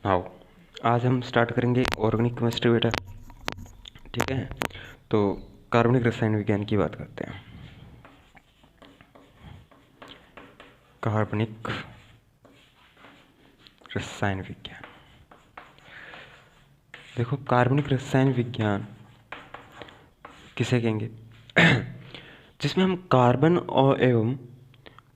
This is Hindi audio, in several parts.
आओ आज हम स्टार्ट करेंगे ऑर्गेनिक केमिस्ट्री बेटा। ठीक है, तो कार्बनिक रसायन विज्ञान की बात करते हैं। कार्बनिक रसायन विज्ञान, देखो कार्बनिक रसायन विज्ञान किसे कहेंगे जिसमें हम कार्बन और एवं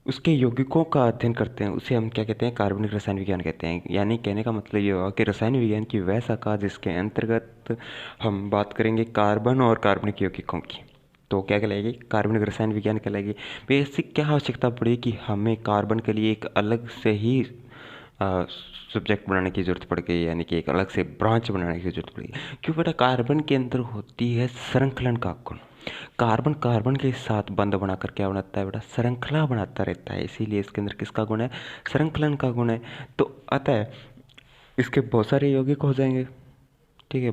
उसके यौगिकों का अध्ययन करते हैं, उसे हम क्या कहते हैं? कार्बनिक रसायन विज्ञान कहते हैं। यानी कहने का मतलब ये हुआ कि रसायन विज्ञान की वह शाखा जिसके अंतर्गत हम बात करेंगे कार्बन और कार्बनिक यौगिकों की, तो क्या कहलाएगी? कार्बनिक रसायन विज्ञान कहलाएगी। बेसिक क्या आवश्यकता पड़ी कि हमें कार्बन के लिए एक अलग से ही सब्जेक्ट बनाने की ज़रूरत पड़ गई, यानी कि एक अलग से ब्रांच बनाने की ज़रूरत पड़ी। क्यों बेटा? कार्बन के अंदर होती है श्रृंखलन का गुण। कार्बन कार्बन के साथ बंध बनाकर क्या बनाता है बेटा? श्रृंखला बनाता रहता है। इसीलिए इसके अंदर किसका गुण है? श्रृंखलन का गुण है। तो अतः इसके बहुत सारे यौगिक हो जाएंगे। ठीक है,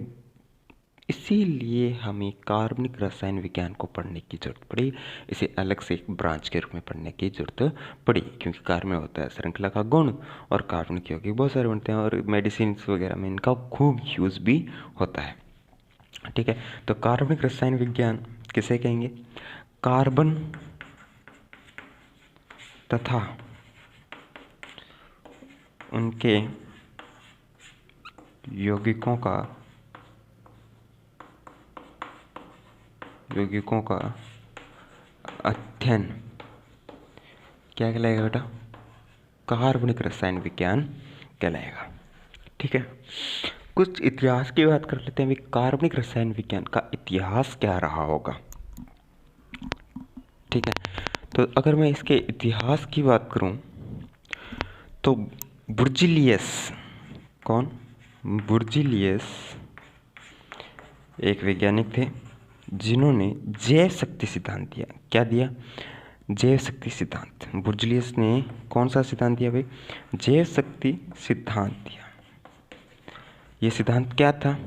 इसीलिए हमें कार्बनिक रसायन विज्ञान को पढ़ने की जरूरत पड़ी, इसे अलग से एक ब्रांच के रूप में पढ़ने की जरूरत पड़ी, क्योंकि कार्बन में होता है श्रृंखला का गुण और कार्बनिक यौगिक बहुत सारे बनते हैं और मेडिसिन वगैरह में इनका खूब यूज़ भी होता है। ठीक है, तो कार्बनिक रसायन विज्ञान किसे कहेंगे? कार्बन तथा उनके यौगिकों का अध्ययन क्या कहलाएगा बेटा? कार्बनिक रसायन विज्ञान कहलाएगा। ठीक है, कुछ इतिहास की बात कर लेते हैं। कार्बनिक रसायन विज्ञान का इतिहास क्या रहा होगा? ठीक है, तो अगर मैं इसके इतिहास की बात करूं तो बुर्जिलियस, कौन? बुर्जिलियस एक वैज्ञानिक थे जिन्होंने जैव शक्ति सिद्धांत दिया। क्या दिया? जैव शक्ति सिद्धांत। बुर्जिलियस ने कौन सा सिद्धांत दिया भाई? जैव शक्ति सिद्धांत दिया। ये सिद्धांत क्या था?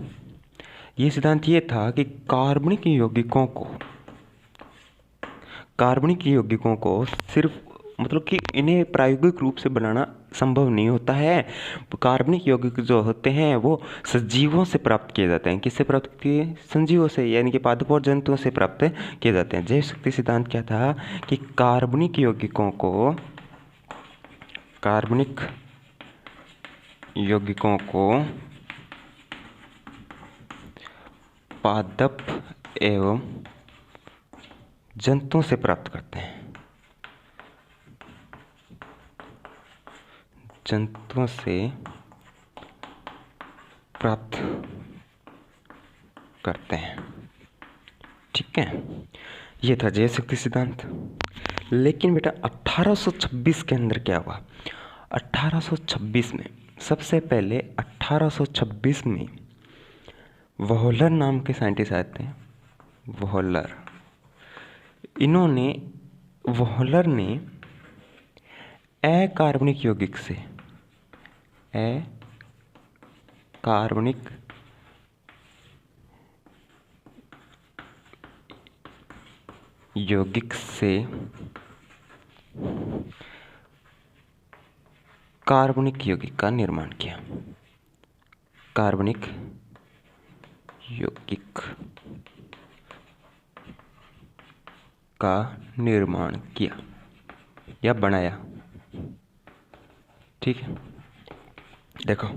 ये सिद्धांत ये था कि कार्बनिक यौगिकों को सिर्फ मतलब कि इन्हें प्रायोगिक रूप से बनाना संभव नहीं होता है। कार्बनिक यौगिक जो होते हैं वो सजीवों से प्राप्त किए जाते हैं। किससे प्राप्त किए? संजीवों से, यानी कि पादप और जंतुओं से प्राप्त किए जाते हैं। जैव शक्ति सिद्धांत क्या था कि कार्बनिक यौगिकों को पादप एवं जंतुओं से प्राप्त करते हैं। जंतुओं से प्राप्त करते हैं। ठीक है, ये था जैव शक्ति सिद्धांत। लेकिन बेटा 1826 के अंदर क्या हुआ? 1826 में सबसे पहले 1826 में वोहलर नाम के साइंटिस्ट आए थे। वोहलर ने अकार्बनिक यौगिक से कार्बनिक यौगिक का निर्माण किया। कार्बनिक यौगिक का निर्माण किया या बनाया। ठीक है, देखो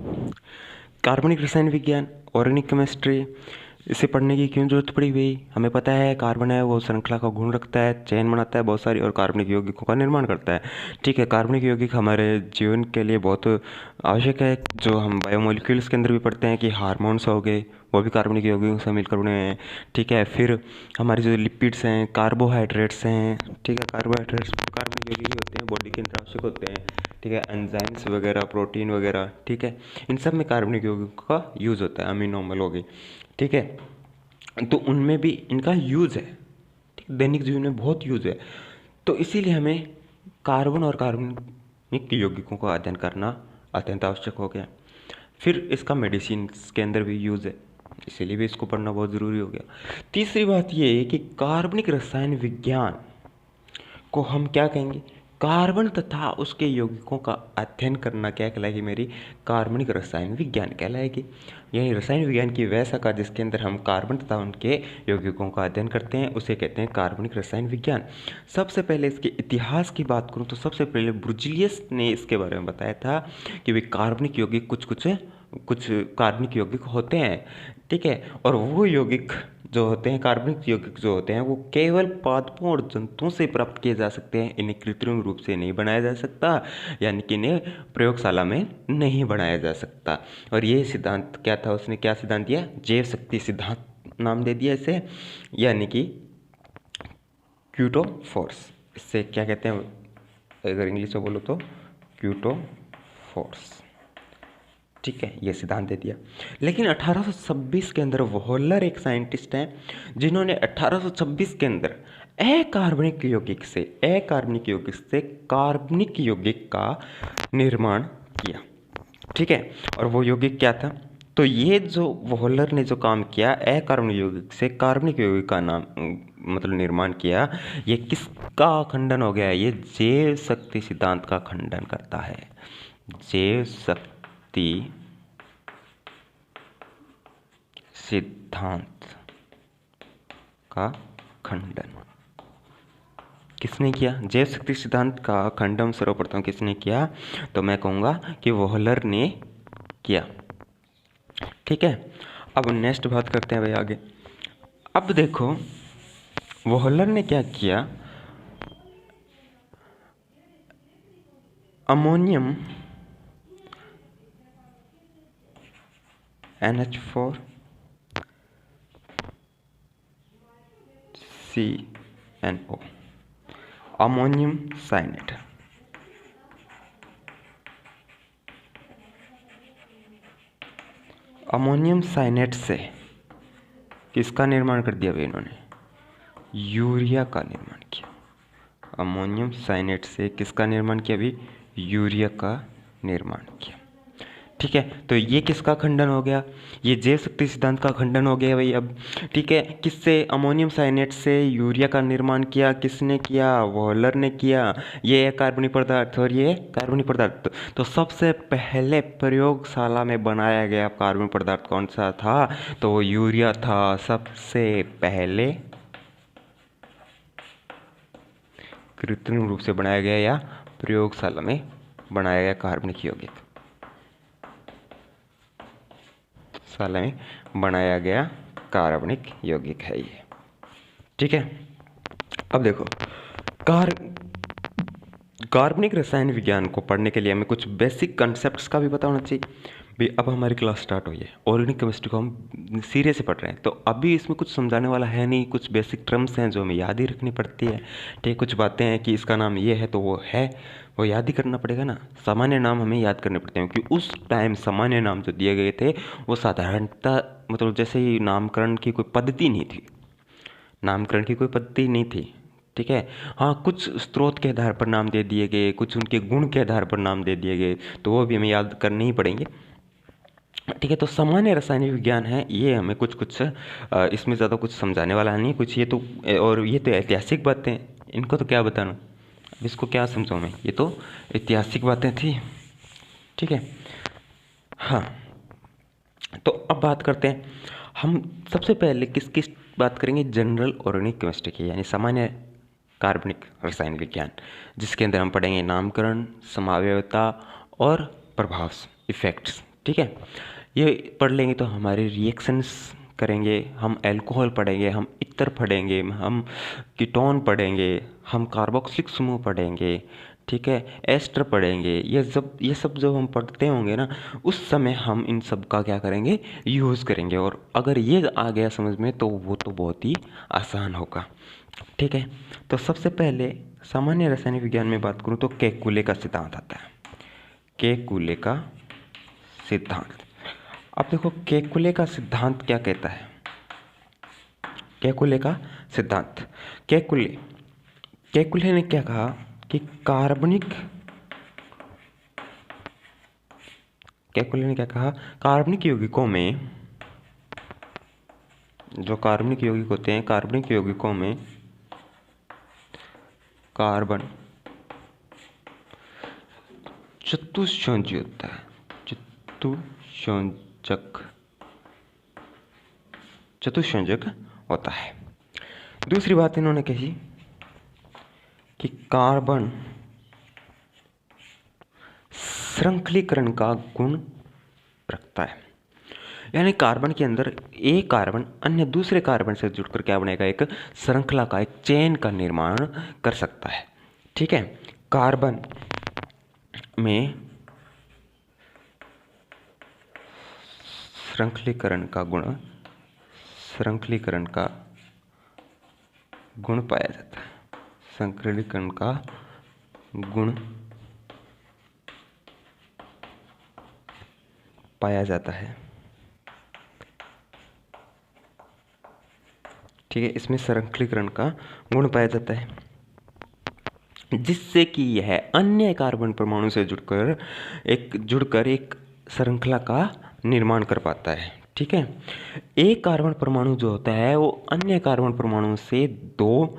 कार्बनिक रसायन विज्ञान, ऑर्गेनिक केमिस्ट्री, इसे पढ़ने की क्यों जरूरत पड़ी भाई? हमें पता है कार्बन है वो श्रृंखला का गुण रखता है, चेन बनाता है बहुत सारी, और कार्बनिक यौगिकों का निर्माण करता है। ठीक है, कार्बनिक यौगिक हमारे जीवन के लिए बहुत आवश्यक है। जो हम बायोमोलिक्यूल्स के अंदर भी पढ़ते हैं कि हार्मोन्स हो गए वो भी कार्बनिक यौगिकों से मिलकर बने हैं। ठीक है, फिर हमारे जो लिपिड्स हैं, कार्बोहाइड्रेट्स हैं, ठीक है, कार्बोहाइड्रेट्स कार्बनिक यौगिक ही होते हैं, बॉडी के अंदर आवश्यक होते हैं। ठीक है, एंजाइम्स वगैरह, प्रोटीन वगैरह, ठीक है, इन सब में कार्बनिक यौगिकों का यूज़ होता है। अमीनो अम्ल हो गई, ठीक है, तो उनमें भी इनका यूज़ है। ठीक, दैनिक जीवन में बहुत यूज़ है। तो इसीलिए हमें कार्बन और कार्बनिक यौगिकों का अध्ययन करना अत्यंत आवश्यक हो गया। फिर इसका मेडिसिन के अंदर भी यूज़ है, इसीलिए भी इसको पढ़ना बहुत ज़रूरी हो गया। तीसरी बात ये है कि कार्बनिक रसायन विज्ञान को हम क्या कहेंगे? कार्बन तथा उसके यौगिकों का अध्ययन करना क्या कहलाएगी मेरी? कार्बनिक रसायन विज्ञान कहलाएगी। यानी रसायन विज्ञान की वह शाखा जिसके अंदर हम कार्बन तथा उनके यौगिकों का अध्ययन करते हैं उसे कहते हैं कार्बनिक रसायन विज्ञान। सबसे पहले इसके इतिहास की बात करूँ तो सबसे पहले ब्रुजिलियस ने इसके बारे में बताया था कि वे कार्बनिक यौगिक कुछ कार्बनिक यौगिक होते हैं, ठीक है। और वो यौगिक जो होते हैं, कार्बनिक यौगिक जो होते हैं, वो केवल पादपों और जंतुओं से प्राप्त किए जा सकते हैं। इन्हें कृत्रिम रूप से नहीं बनाया जा सकता, यानी कि इन्हें प्रयोगशाला में नहीं बनाया जा सकता। और ये सिद्धांत क्या था, उसने क्या सिद्धांत दिया? जैव शक्ति सिद्धांत नाम दे दिया इसे, यानी कि क्यूटो फोर्स। इससे क्या कहते हैं अगर इंग्लिश में बोलो तो? क्यूटो फोर्स, ठीक है, ये सिद्धांत दे दिया। लेकिन 1826 के अंदर वोहलर एक साइंटिस्ट हैं जिन्होंने 1826 के अंदर अकार्बनिक यौगिक से कार्बनिक यौगिक का निर्माण किया, ठीक है। और वो यौगिक क्या था? तो ये जो वोहलर ने जो काम किया, अकार्बनिक यौगिक से कार्बनिक यौगिक का नाम मतलब निर्माण किया, ये किसका खंडन हो गया? ये जैव शक्ति सिद्धांत का खंडन करता है। जैव शक्ति सिद्धांत का खंडन किसने किया? जैव शक्ति सिद्धांत का खंडन सर्वप्रथम किसने किया? तो मैं कहूँगा कि वोहलर ने किया, ठीक है। अब नेक्स्ट बात करते हैं भाई आगे। अब देखो वोहलर ने क्या किया, ammonium NH4 CNO, ammonium cyanate, ammonium cyanate से किसका निर्माण कर दिया भाई इन्होंने? यूरिया का निर्माण किया। अमोनियम साइनेट से किसका निर्माण किया भाई? यूरिया का निर्माण किया, ठीक है। तो ये किसका खंडन हो गया? ये जैव शक्ति सिद्धांत का खंडन हो गया भाई अब, ठीक है। किससे? अमोनियम साइनेट से यूरिया का निर्माण किया। किसने किया? वोहलर ने किया। ये कार्बनिक पदार्थ और ये कार्बनिक पदार्थ। तो सबसे पहले प्रयोगशाला में बनाया गया कार्बनिक पदार्थ कौन सा था? तो वो यूरिया था। सबसे पहले कृत्रिम रूप से बनाया गया या प्रयोगशाला में बनाया गया कार्बनिक यौगिक, शाला में बनाया गया कार्बनिक यौगिक है ये, ठीक है। अब देखो कार्बनिक रसायन विज्ञान को पढ़ने के लिए हमें कुछ बेसिक कॉन्सेप्ट्स का भी पता होना चाहिए भी। अब हमारी क्लास स्टार्ट हुई है, ऑर्गेनिक केमिस्ट्री को हम सीरियस से पढ़ रहे हैं, तो अभी इसमें कुछ समझाने वाला है नहीं। कुछ बेसिक टर्म्स हैं जो हमें याद ही रखनी पड़ती है, ठीक। कुछ बातें हैं कि इसका नाम ये है तो वो है, वो याद ही करना पड़ेगा ना। सामान्य नाम हमें याद करने पड़ते हैं क्योंकि उस टाइम सामान्य नाम जो दिए गए थे वो साधारणतः मतलब जैसे ही नामकरण की कोई पद्धति नहीं थी, नामकरण की कोई पद्धति नहीं थी, ठीक है। हाँ, कुछ स्रोत के आधार पर नाम दे दिए गए, कुछ उनके गुण के आधार पर नाम दे दिए गए, तो वो भी हमें याद करने ही पड़ेंगे, ठीक है। तो सामान्य रासायनिक विज्ञान है ये, हमें कुछ इसमें ज़्यादा कुछ समझाने वाला नहीं कुछ। ये तो और ये तो ऐतिहासिक बातें हैं, इनको तो क्या बताना, अब इसको क्या समझाऊँ मैं, ये तो ऐतिहासिक बातें थी, ठीक है। हाँ, तो अब बात करते हैं हम सबसे पहले किसकी बात करेंगे? जनरल ऑर्गेनिक केमिस्ट्री की, यानी सामान्य कार्बनिक रसायन विज्ञान, जिसके अंदर हम पढ़ेंगे नामकरण, समावयवता और प्रभाव, इफेक्ट्स, ठीक है। ये पढ़ लेंगे तो हमारे रिएक्शंस करेंगे, हम अल्कोहल पढ़ेंगे, हम इत्र पढ़ेंगे, हम कीटोन पढ़ेंगे, हम कार्बोक्सिलिक समूह पढ़ेंगे, ठीक है, एस्टर पढ़ेंगे। ये सब जब हम पढ़ते होंगे ना उस समय हम इन सब का क्या करेंगे? यूज़ करेंगे। और अगर ये आ गया समझ में तो वो तो बहुत ही आसान होगा, ठीक है। तो सबसे पहले सामान्य रासायनिक विज्ञान में बात करूँ तो केकुले का सिद्धांत आता है। केकुले का सिद्धांत, अब देखो केकुले का सिद्धांत क्या कहता है? केकुले का सिद्धांत, केकुले ने क्या कहा कि कार्बनिक यौगिकों में, जो कार्बनिक यौगिक होते हैं, कार्बनिक यौगिकों में कार्बन चतुस्संयोजी होता है, चतुस्संयोजक होता है। दूसरी बात इन्होंने कही कि कार्बन श्रृंखलीकरण का गुण रखता है, यानी कार्बन के अंदर एक कार्बन अन्य दूसरे कार्बन से जुड़कर क्या बनेगा, एक श्रृंखला का, एक चेन का निर्माण कर सकता है। ठीक है, कार्बन में श्रृंखलीकरण का गुण पाया जाता है, श्रृंखलीकरण का गुण पाया जाता है। ठीक है, इसमें श्रृंखलीकरण का गुण पाया जाता है, जिससे कि यह अन्य कार्बन परमाणु से जुड़कर एक श्रृंखला का निर्माण कर पाता है। ठीक है, एक कार्बन परमाणु जो होता है वो अन्य कार्बन परमाणु से 2,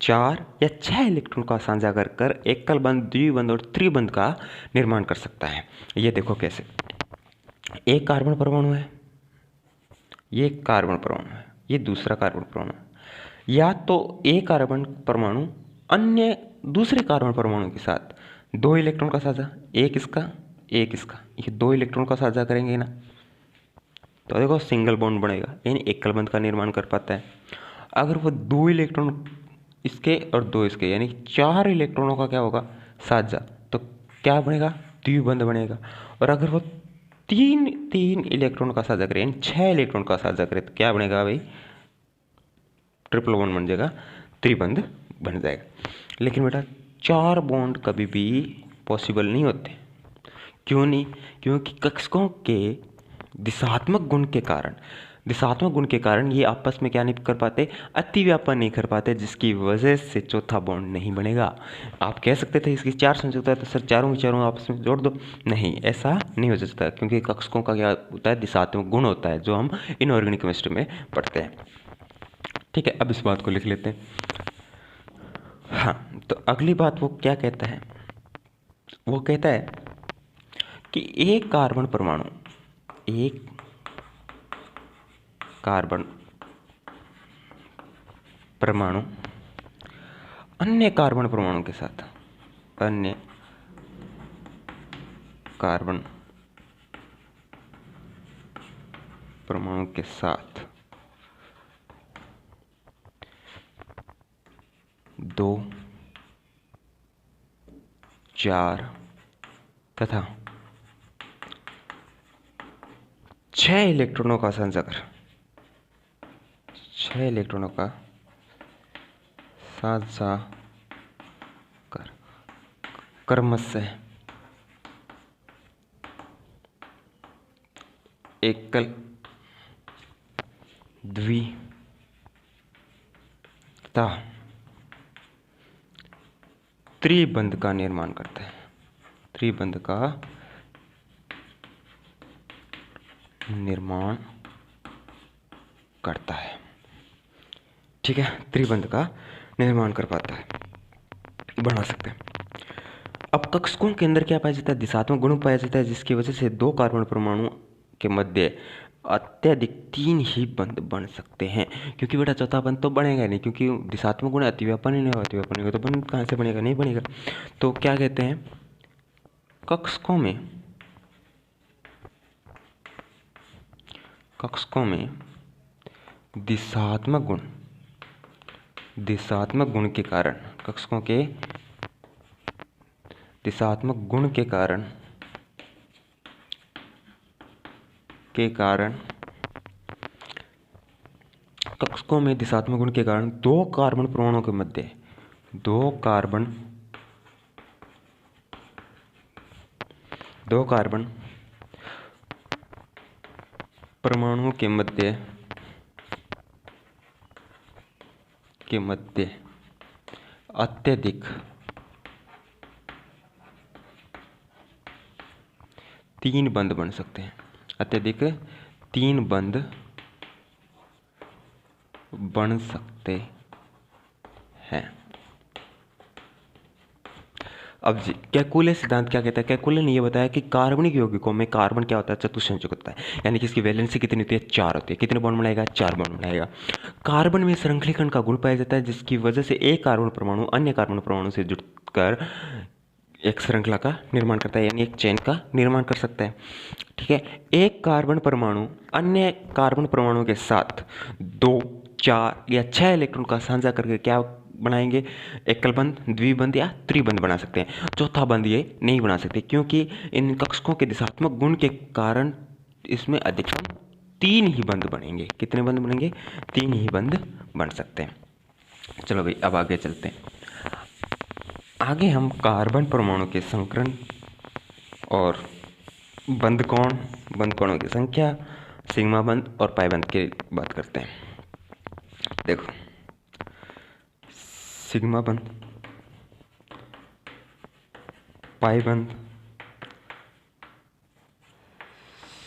4 या 6 इलेक्ट्रॉन का साझा कर एकल बंध, द्विबंध और त्रिबंध का निर्माण कर सकता है। ये देखो कैसे, एक कार्बन परमाणु है, ये कार्बन परमाणु है, ये दूसरा कार्बन परमाणु है, या तो एक कार्बन परमाणु अन्य दूसरे कार्बन परमाणु के साथ 2 इलेक्ट्रॉन का साझा, एक इसका ये 2 इलेक्ट्रॉन का साझा करेंगे ना, तो देखो सिंगल बॉन्ड बनेगा, यानी एकल बंध का निर्माण कर पाता है। अगर वो 2 इलेक्ट्रॉन इसके और 2 इसके, यानी 4 इलेक्ट्रॉनों का क्या होगा, साझा, तो क्या बनेगा, द्विबंध बनेगा। और अगर वो 3 इलेक्ट्रॉन का साझा करे, यानी 6 इलेक्ट्रॉन का साझा करे, तो क्या बनेगा भाई, ट्रिपल बॉन्ड बन जाएगा, त्रिबंध बन जाएगा। लेकिन बेटा 4 बॉन्ड कभी भी पॉसिबल नहीं होते। क्यों नहीं? क्योंकि कक्षकों के दिशात्मक गुण के कारण ये आपस में क्या नहीं कर पाते, अतिव्यापन नहीं कर पाते, जिसकी वजह से चौथा बॉन्ड नहीं बनेगा। आप कह सकते थे इसकी 4 संयुक्त है तो सर चारों आपस में जोड़ दो, नहीं, ऐसा नहीं हो सकता, क्योंकि कक्षकों का क्या होता है, दिशात्मक गुण होता है, जो हम इनऑर्गेनिक केमिस्ट्री में पढ़ते हैं। ठीक है, अब इस बात को लिख लेते हैं। हाँ, तो अगली बात वो क्या कहता है, वो कहता है कि एक कार्बन परमाणु अन्य कार्बन परमाणु के साथ 2, 4 तथा 6 इलेक्ट्रॉनों का साझा कर क्रमशः एकल, द्वि तथा त्रिबंध का निर्माण करता है, ठीक है, त्रिबंध का निर्माण कर पाता है, बना सकते हैं। अब कक्षकों के अंदर क्या पाया जाता है, दिशात्मक गुण पाया जाता है, जिसकी वजह से 2 कार्बन परमाणु के मध्य अत्यधिक 3 ही बंध बन सकते हैं। क्योंकि बेटा चौथा बंध तो बनेगा नहीं, क्योंकि दिशात्मक गुण अतिव्यापन ही नहीं होगा, अतिव्यापन होगा तो बंध कहाँ से बनेगा, नहीं बनेगा। तो क्या कहते हैं, कक्षकों में दिशात्मक गुण के कारण, कक्षकों के दिशात्मक गुण के कारण कक्षकों में दिशात्मक गुण के कारण 2 कार्बन परमाणुओं के मध्य 2 कार्बन परमाणुओं के मध्य अत्यधिक 3 बंध बन सकते हैं, अत्यधिक 3 बंध बन सकते हैं। अब जी कैकुले सिद्धांत क्या कहता है? कैकुले ने ये बताया कि कार्बनिक यौगिकों में कार्बन क्या होता है? चतुस्संयोजक होता है, यानी कि इसकी वैलेंसी कितनी होती है? 4 होती है। कितने बॉन्ड बनाएगा? 4 बॉन्ड बनाएगा। कार्बन में श्रृंखलीकरण का गुण पाया जाता है, जिसकी वजह से एक कार्बन परमाणु अन्य कार्बन परमाणु से जुड़कर एक श्रृंखला का निर्माण करता है, यानी एक चेन का निर्माण कर सकता है। ठीक है, एक कार्बन परमाणु अन्य कार्बन परमाणु के साथ 2, 4 या 6 इलेक्ट्रॉन का साझा करके क्या बनाएंगे? एकल बंध, द्विबंध या त्रिबंध बना सकते हैं। चौथा बंध ये नहीं बना सकते, क्योंकि इन कक्षकों के दिशात्मक गुण के कारण इसमें अधिकतम 3 ही बंध बनेंगे। कितने बंध बनेंगे? 3 ही बंध बन सकते हैं। चलो भाई अब आगे चलते हैं। आगे हम कार्बन परमाणु के संकरण और बंध कोणों की संख्या, सिग्मा बंध और पाई बंध की बात करते हैं। देखो, सिग्मा बंध, पाई बंध,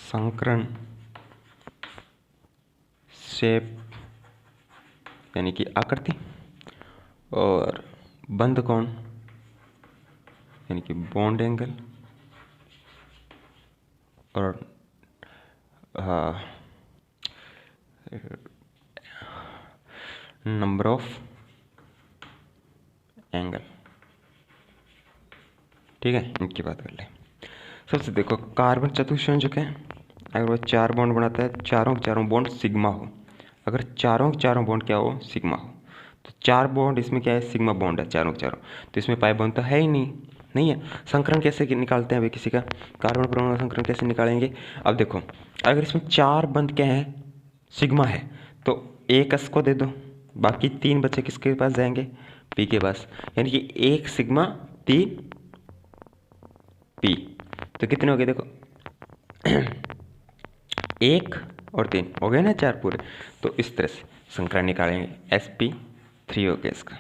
संकरण, शेप यानी कि आकृति, और बंध कोण यानी कि बॉन्ड एंगल, और नंबर ऑफ एंगल। ठीक है, इनकी बात कर ले। सबसे देखो, कार्बन चतुस्संयोजक है। अगर वो 4 बॉन्ड बनाता है, चारों के चारों बॉन्ड सिग्मा हो, अगर चारों के चारों बॉन्ड क्या हो? सिग्मा हो, तो 4 बॉन्ड इसमें क्या है? सिग्मा बॉन्ड है चारों के चारों। तो इसमें पाई बॉन्ड तो है ही नहीं है। संकरण कैसे निकालते हैं भाई किसी का? कार्बन परमाणु का संकरण कैसे निकालेंगे? अब देखो, अगर इसमें 4 बंध क्या है? सिग्मा है, तो एक एस को दे दो, बाकी 3 बच्चे किसके पास जाएंगे? पी के पास, यानी कि 1 सिग्मा 3 पी। तो कितने हो गए? देखो 1 और 3 हो गए ना, 4 पूरे। तो इस तरह से संकरण निकालेंगे। sp3 हो गया इसका।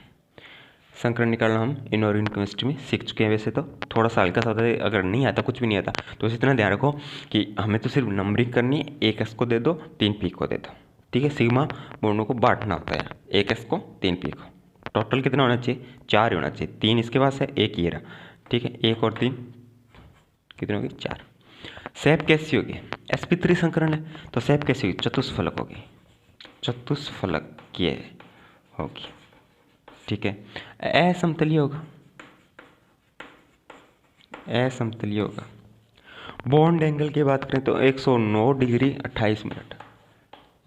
संकरण निकालना हम इनऑर्गेनिक केमिस्ट्री में सीख चुके हैं। वैसे तो थोड़ा सा हल्का सा होता है, अगर नहीं आता, कुछ भी नहीं आता, तो बस इतना ध्यान रखो कि हमें तो सिर्फ नंबरिंग करनी है। 1 एस को दे दो, 3 पी को दे दो। ठीक है, सिग्मा बॉन्डों को बांटना होता है, 1 एस को 3 पी को। टोटल कितना होना चाहिए? 4 ही होना चाहिए। 3 इसके पास है, 1 ये रहा। ठीक है, 1 और 3 कितने हो गए? 4। सेप कैसी होगी? sp3 संकरण है, तो सेप कैसी होगी? चतुष्फलक होगी, चतुष्फलकीय होगी। ठीक है, असमतलीय होगा, असमतलीय होगा। बॉन्ड एंगल की बात करें तो 109 डिग्री 28 मिनट,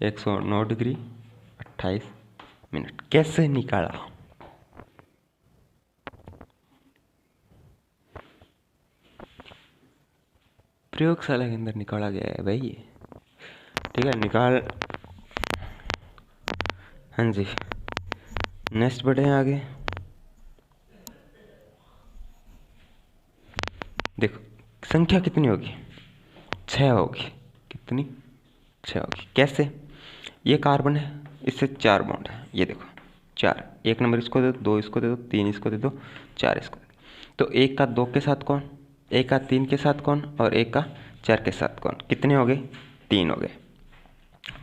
109 डिग्री 28 मिनट। कैसे निकाला? प्रयोगशाला के अंदर निकाला गया है भाई ये। ठीक है, निकाल। हाँ जी, नेक्स्ट बढ़े आगे। देखो, संख्या कितनी होगी? 6 होगी। कितनी? 6 होगी। कैसे? ये कार्बन है, इससे 4 बॉन्ड है, ये देखो 4। 1 नंबर इसको दे दो, 2 इसको दे दो, 3 इसको दे दो, 4 इसको दे दो। तो 1 का 2 के साथ कौन, 1 का 3 के साथ कौन, और 1 का 4 के साथ कौन? कितने हो गए? 3 हो गए।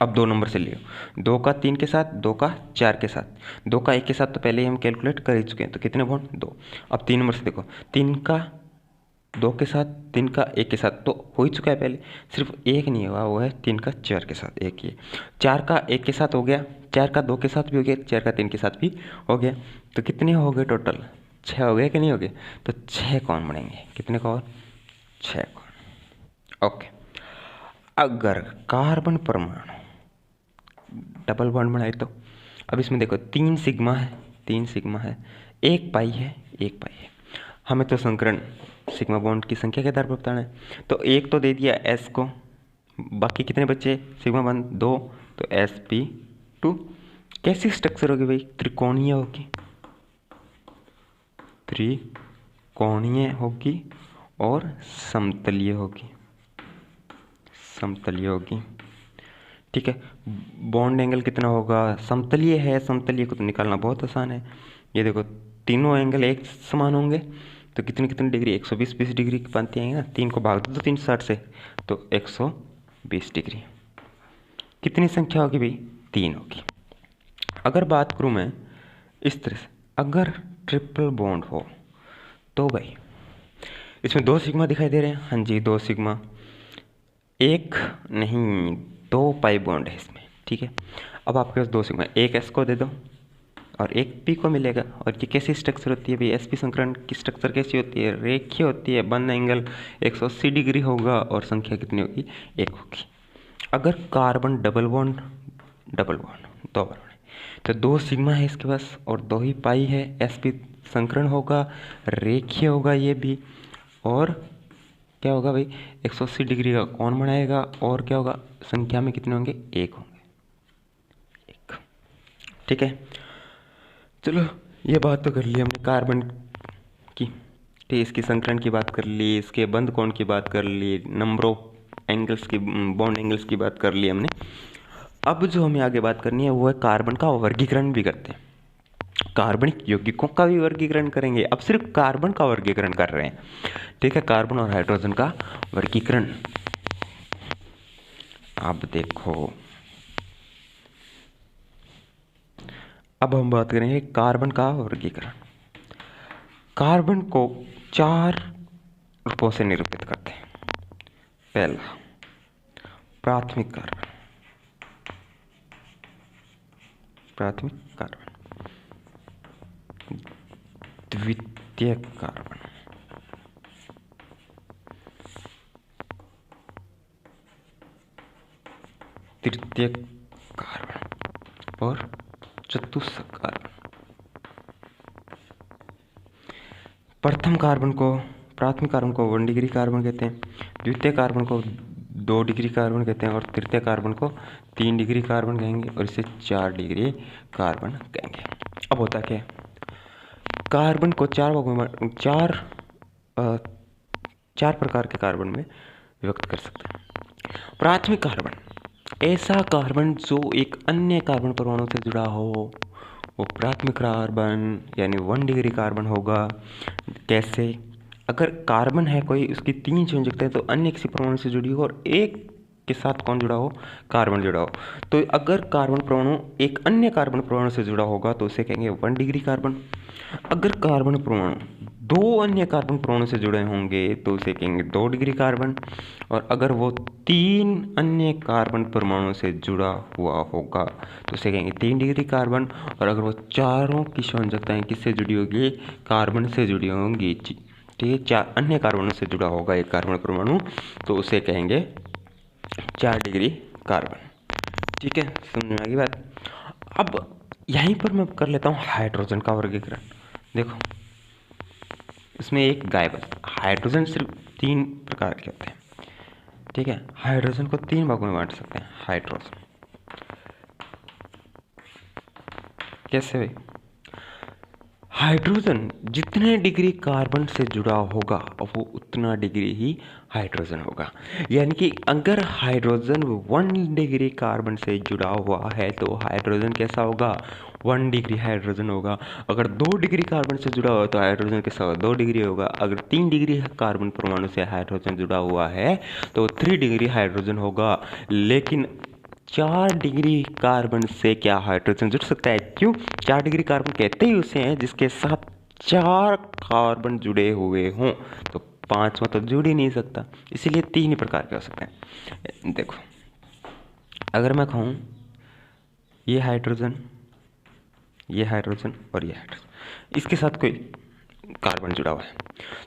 अब 2 नंबर से लियो, 2 का 3 के साथ, 2 का 4 के साथ, 2 का 1 के साथ तो पहले ही हम कैलकुलेट कर ही चुके हैं, तो कितने बॉन्ड? 2। अब 3 नंबर से देखो, 3 का 2 के साथ, 3 का 1 के साथ तो हो ही चुका है पहले, सिर्फ एक नहीं हुआ, वो है 3 का 4 के साथ, एक ही। 4 का 1 के साथ हो गया, 4 का 2 के साथ भी हो गया, 4 का 3 के साथ भी हो गया। तो कितने हो गए टोटल? 6 हो गए कि नहीं हो गए? तो 6 कौन बनेंगे? कितने कौन? 6 कौन। ओके, अगर कार्बन परमाणु डबल बॉन्ड बनाए तो अब इसमें देखो 3 सिग्मा है, 3 सिग्मा है, 1 पाई है, 1 पाई है। हमें तो संकरण सिग्मा बॉन्ड की संख्या के आधार पर बताना है, तो 1 तो दे दिया एस को, बाकी कितने बच्चे? सिग्मा बॉन्ड 2, तो sp2। कैसी स्ट्रक्चर होगी भाई? त्रिकोणीय होगी, त्रिकोणीय होगी और समतलीय होगी, समतलीय होगी। ठीक है, बॉन्ड एंगल कितना होगा? समतलीय है, समतलीय को तो निकालना बहुत आसान है। ये देखो, तीनों एंगल एक समान होंगे, तो कितनी कितनी डिग्री? 120 डिग्री की बनती आएंगे ना। 3 को भाग दो 360 से, तो 120 डिग्री। कितनी संख्या होगी भाई? 3 होगी। अगर बात करूँ मैं इस तरह से, अगर ट्रिपल बॉन्ड हो तो भाई इसमें 2 सिग्मा दिखाई दे रहे हैं। हाँ जी, 2 सिग्मा, एक नहीं 2 पाई बॉन्ड है इसमें। ठीक है, अब आपके पास 2 सिग्मा, एक एस को दे दो और एक पी को मिलेगा। और ये कैसी स्ट्रक्चर होती है भाई? एसपी संकरण की स्ट्रक्चर कैसी होती है? रेखीय होती है, वन एंगल 180 डिग्री होगा और संख्या कितनी होगी? 1 होगी। अगर कार्बन डबल बॉन्ड 2 बॉन्ड है, तो 2 सिग्मा है इसके पास और 2 ही पाई है। एसपी संकरण होगा, रेखीय होगा ये भी, और क्या होगा भाई? 180 डिग्री का कोण बनाएगा। और क्या होगा? संख्या में कितने होंगे? 1 होंगे, 1। ठीक है, चलो ये बात तो कर ली हमने कार्बन की। ठीक है, इसकी संकरण की बात कर ली, इसके बंध कोण की बात कर ली, नंबर ऑफ एंगल्स की, बॉन्ड एंगल्स की बात कर ली हमने। अब जो हमें आगे बात करनी है वो है कार्बन का वर्गीकरण भी करते हैं। कार्बनिक यौगिकों का भी वर्गीकरण करेंगे, अब सिर्फ कार्बन का वर्गीकरण कर रहे हैं। ठीक है, कार्बन और हाइड्रोजन का वर्गीकरण। अब देखो, अब हम बात करेंगे कार्बन का वर्गीकरण। कार्बन को 4 रूपों से निरूपित करते हैं। पहला, प्राथमिक कार्बन, द्वितीय कार्बन, तृतीय कार्बन और चतुर्थ कार्बन। प्रथम कार्बन को, प्राथमिक कार्बन को 1 डिग्री कार्बन कहते हैं, द्वितीय कार्बन को 2 डिग्री कार्बन कहते हैं और तृतीय कार्बन को 3 डिग्री कार्बन कहेंगे और इसे 4 डिग्री कार्बन कहेंगे। अब होता क्या है, कार्बन को 4 भागों में, 4 प्रकार के कार्बन में विभक्त कर सकते हैं। प्राथमिक कार्बन, ऐसा कार्बन जो एक अन्य कार्बन परमाणु से जुड़ा हो, वो प्राथमिक कार्बन यानी 1 डिग्री कार्बन होगा। कैसे? अगर कार्बन है कोई, उसकी 3 संयोजकता है तो अन्य किसी परमाणु से जुड़ी हो और एक के साथ कौन जुड़ा हो? कार्बन जुड़ा हो। तो अगर कार्बन परमाणु एक अन्य कार्बन परमाणु से जुड़ा होगा तो उसे कहेंगे 1 डिग्री कार्बन। अगर कार्बन परमाणु 2 अन्य कार्बन परमाणु से जुड़े होंगे तो उसे कहेंगे 2 डिग्री कार्बन। और अगर वो 3 अन्य कार्बन परमाणु से जुड़ा हुआ होगा तो उसे कहेंगे 3 डिग्री कार्बन। और अगर वो चारों की संयोजकताएं किससे जुड़ी होगी? कार्बन से जुड़ी होंगी। ठीक है, 4 अन्य कार्बनों से जुड़ा होगा एक कार्बन परमाणु तो उसे कहेंगे 4 डिग्री कार्बन। ठीक है, समझ में आ गई बात। अब यहीं पर मैं कर लेता हूँ हाइड्रोजन का वर्गीकरण। देखो, इसमें एक गायब है। हाइड्रोजन सिर्फ 3 प्रकार के होते हैं। ठीक है, हाइड्रोजन को 3 भागों में बांट सकते हैं। हाइड्रोजन कैसे भाई? हाइड्रोजन जितने डिग्री कार्बन से जुड़ा होगा वो उतना डिग्री ही हाइड्रोजन होगा। यानी कि अगर हाइड्रोजन 1 डिग्री कार्बन से जुड़ा हुआ है तो हाइड्रोजन कैसा होगा? 1 डिग्री हाइड्रोजन होगा। अगर 2 डिग्री कार्बन से जुड़ा हुआ तो हाइड्रोजन कैसा होगा? 2 डिग्री होगा। अगर 3 डिग्री कार्बन परमाणु से हाइड्रोजन जुड़ा हुआ है तो 3 डिग्री हाइड्रोजन होगा। लेकिन 4 डिग्री कार्बन से क्या हाइड्रोजन जुड़ सकता है? क्यों? 4 डिग्री कार्बन कहते ही उसे हैं जिसके साथ 4 कार्बन जुड़े हुए हों, तो 5वां तो जुड़ ही नहीं सकता। इसीलिए 3 ही प्रकार के हो सकते हैं। देखो, अगर मैं कहूँ ये हाइड्रोजन, ये हाइड्रोजन और ये हाइड्रोजन, इसके साथ कोई कार्बन जुड़ा हुआ है,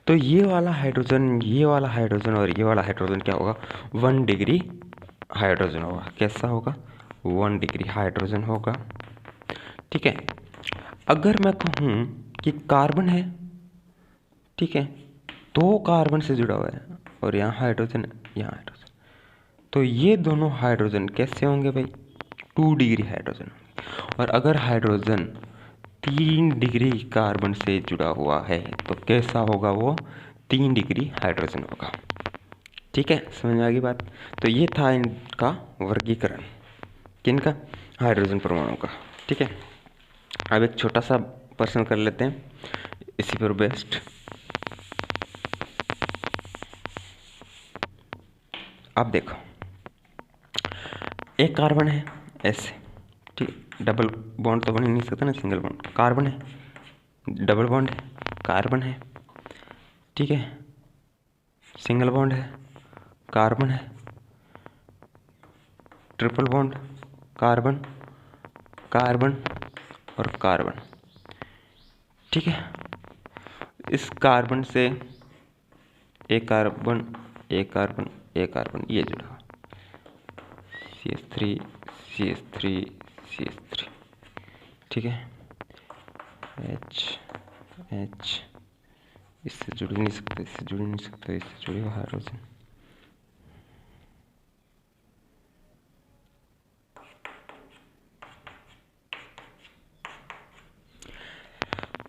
तो ये वाला हाइड्रोजन, ये वाला हाइड्रोजन और ये वाला हाइड्रोजन क्या होगा? 1 डिग्री हाइड्रोजन होगा। कैसा होगा? 1 डिग्री हाइड्रोजन होगा। ठीक है, अगर मैं कहूँ कि कार्बन है, ठीक है, 2 कार्बन से जुड़ा हुआ है और यहाँ हाइड्रोजन है, यहाँ हाइड्रोजन, तो ये दोनों हाइड्रोजन कैसे होंगे भाई? 2 डिग्री हाइड्रोजन। और अगर हाइड्रोजन 3 डिग्री कार्बन से जुड़ा हुआ है तो कैसा होगा? वो 3 डिग्री हाइड्रोजन होगा। ठीक है, समझ में आ गई बात। तो ये था इनका वर्गीकरण, किनका? हाइड्रोजन परमाणु का। ठीक है, अब एक छोटा सा प्रश्न कर लेते हैं इसी पर बेस्ड। अब देखो, एक कार्बन है ऐसे, ठीक, डबल बॉन्ड तो बन ही नहीं सकता ना, सिंगल बॉन्ड। कार्बन है, डबल बॉन्ड है, कार्बन है, ठीक है, सिंगल बॉन्ड है, कार्बन है, ट्रिपल बॉन्ड, कार्बन, कार्बन और कार्बन। ठीक है, इस कार्बन से एक कार्बन, एक कार्बन, एक कार्बन ये जुड़ा, CH3 CH3 CH3। ठीक है, H H, इससे जुड़ नहीं सकते, इससे जुड़ नहीं सकते, इससे जुड़े हाइड्रोजन।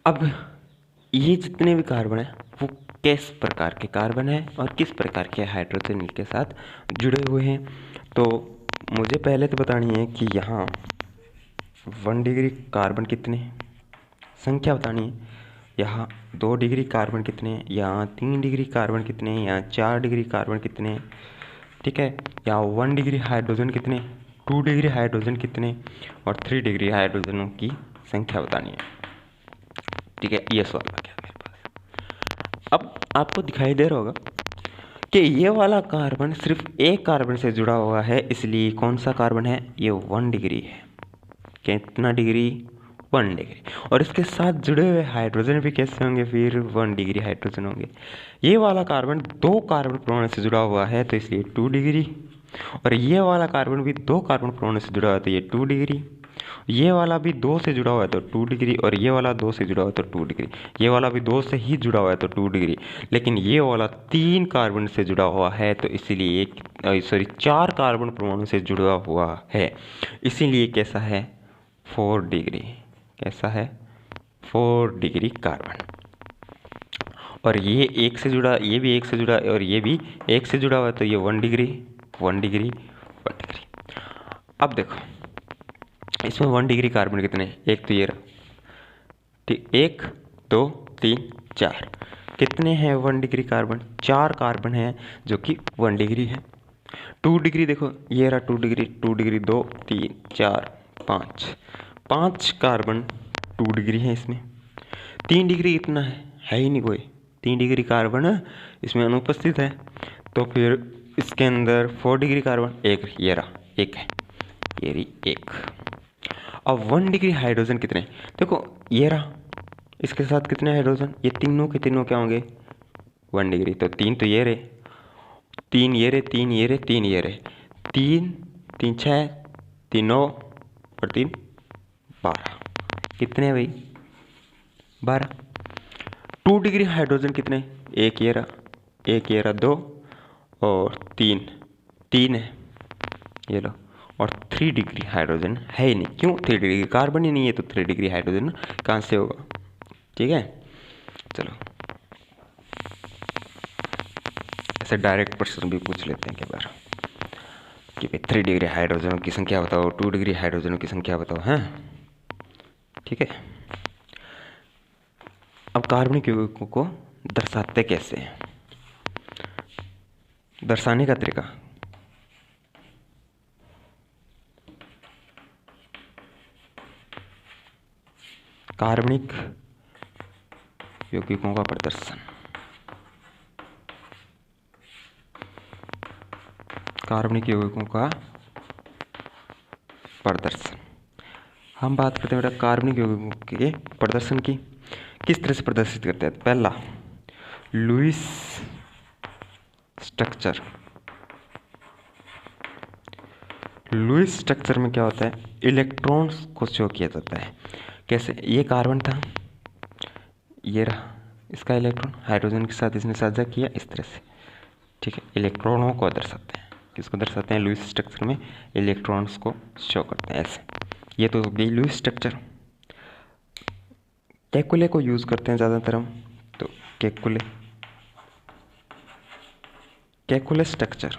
अब ये जितने भी कार्बन है वो किस प्रकार के कार्बन है और किस प्रकार के हाइड्रोजन के साथ जुड़े हुए हैं। तो मुझे पहले तो बतानी है कि यहाँ 1 डिग्री कार्बन कितने हैं, संख्या बतानी है। यहाँ 2 डिग्री कार्बन कितने हैं, यहाँ 3 डिग्री कार्बन कितने हैं, यहाँ 4 डिग्री कार्बन कितने हैं। ठीक है, यहाँ 1 डिग्री हाइड्रोजन कितने, 2 डिग्री हाइड्रोजन कितने और 3 डिग्री हाइड्रोजनों की संख्या बतानी है। ठीक है, ये सवाल आ गया मेरे पास। अब आपको दिखाई दे रहा होगा कि ये वाला कार्बन सिर्फ एक कार्बन से जुड़ा हुआ है, इसलिए कौन सा कार्बन है, ये 1 डिग्री है। कितना डिग्री, 1 डिग्री। और इसके साथ जुड़े हुए हाइड्रोजन भी कैसे होंगे, फिर 1 डिग्री हाइड्रोजन होंगे। ये वाला कार्बन 2 कार्बन परमाणु से जुड़ा हुआ है तो इसलिए 2 डिग्री, और ये वाला कार्बन भी 2 कार्बन परमाणु से जुड़ा हुआ है तो ये 2 डिग्री। ये वाला भी 2 से जुड़ा हुआ है तो 2 डिग्री, और ये वाला 2 से जुड़ा हुआ है तो 2 डिग्री। ये वाला भी 2 से ही जुड़ा हुआ है तो 2 डिग्री। लेकिन ये वाला 3 कार्बन से जुड़ा हुआ है तो इसीलिए 4 कार्बन परमाणु से जुड़ा हुआ है, इसीलिए कैसा है, 4 डिग्री। कैसा है, 4 डिग्री कार्बन। और ये एक से जुड़ा, ये भी एक से जुड़ा, और ये भी एक से जुड़ा हुआ है तो ये 1 डिग्री, 1 डिग्री, 1 डिग्री। अब देखो इसमें 1 डिग्री कार्बन कितने, एक तो ये रहा, ठीक, 1 2 3 4, कितने हैं 1 डिग्री कार्बन, 4 कार्बन हैं जो कि 1 डिग्री है। 2 डिग्री देखो, ये रहा 2 डिग्री, 2 डिग्री 2 3 4 5, 5 कार्बन 2 डिग्री है इसमें। 3 डिग्री कितना है ही नहीं कोई, 3 डिग्री कार्बन इसमें अनुपस्थित है, तो फिर इसके अंदर 4 डिग्री कार्बन, एक ये रहा, एक है, ये रही एक। अब 1 डिग्री हाइड्रोजन कितने, देखो ये रहा, इसके साथ कितने हाइड्रोजन, ये तीनों के तीनों क्या होंगे, 1 डिग्री। तो 3 तो ये रहे, 3 ये रहे, 3 ये रहे, 3 ये रहे, 3 3 6 3 9 और 3 12, कितने भाई, 12। 2 डिग्री हाइड्रोजन कितने, एक ये रहा, एक ये रहा, 2 और 3 3 है, ये लो। और 3 डिग्री हाइड्रोजन है ही नहीं, क्यों, 3 डिग्री कार्बन ही नहीं है तो 3 डिग्री हाइड्रोजन कहाँ से होगा। ठीक है, चलो ऐसे डायरेक्ट प्रश्न भी पूछ लेते हैं कई बार कि भाई 3 डिग्री हाइड्रोजनों की संख्या बताओ, 2 डिग्री हाइड्रोजनों की संख्या बताओ, हैं। ठीक है, अब कार्बनिक यौगिकों को दर्शाते कैसे हैं, दर्शाने का तरीका, कार्बनिक यौगिकों का प्रदर्शन, कार्बनिक यौगिकों का प्रदर्शन। हम बात करते हैं बेटा कार्बनिक यौगिकों के प्रदर्शन की, किस तरह से प्रदर्शित करते हैं। पहला, लुईस स्ट्रक्चर। लुईस स्ट्रक्चर में क्या होता है, इलेक्ट्रॉन्स को शो किया जाता है। कैसे, ये कार्बन था, ये रहा इसका इलेक्ट्रॉन, हाइड्रोजन के साथ इसने साझा किया इस तरह से। ठीक है, इलेक्ट्रॉनों को दर्शाते हैं, किसको दर्शाते हैं, लुईस स्ट्रक्चर में इलेक्ट्रॉन्स को शो करते हैं ऐसे। ये तो हो गई लुईस स्ट्रक्चर। कैकुले को यूज़ करते हैं ज़्यादातर हम, तो Kekulé, Kekulé structure,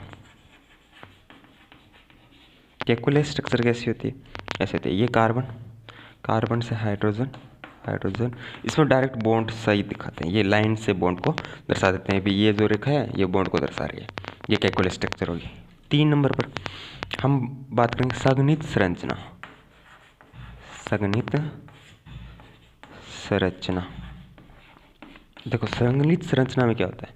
Kekulé structure कैसी होती है, ऐसे होती है, ये कार्बन, कार्बन से हाइड्रोजन, हाइड्रोजन, इसमें डायरेक्ट बॉन्ड सही दिखाते हैं, ये लाइन से बॉन्ड को दर्शा देते हैं, भी ये जो रेखा है ये बॉन्ड को दर्शा रही है, ये कैकुले स्ट्रक्चर होगी। 3 नंबर पर हम बात करेंगे संघनित संरचना, संघनित संरचना। देखो संगणित संरचना में क्या होता है,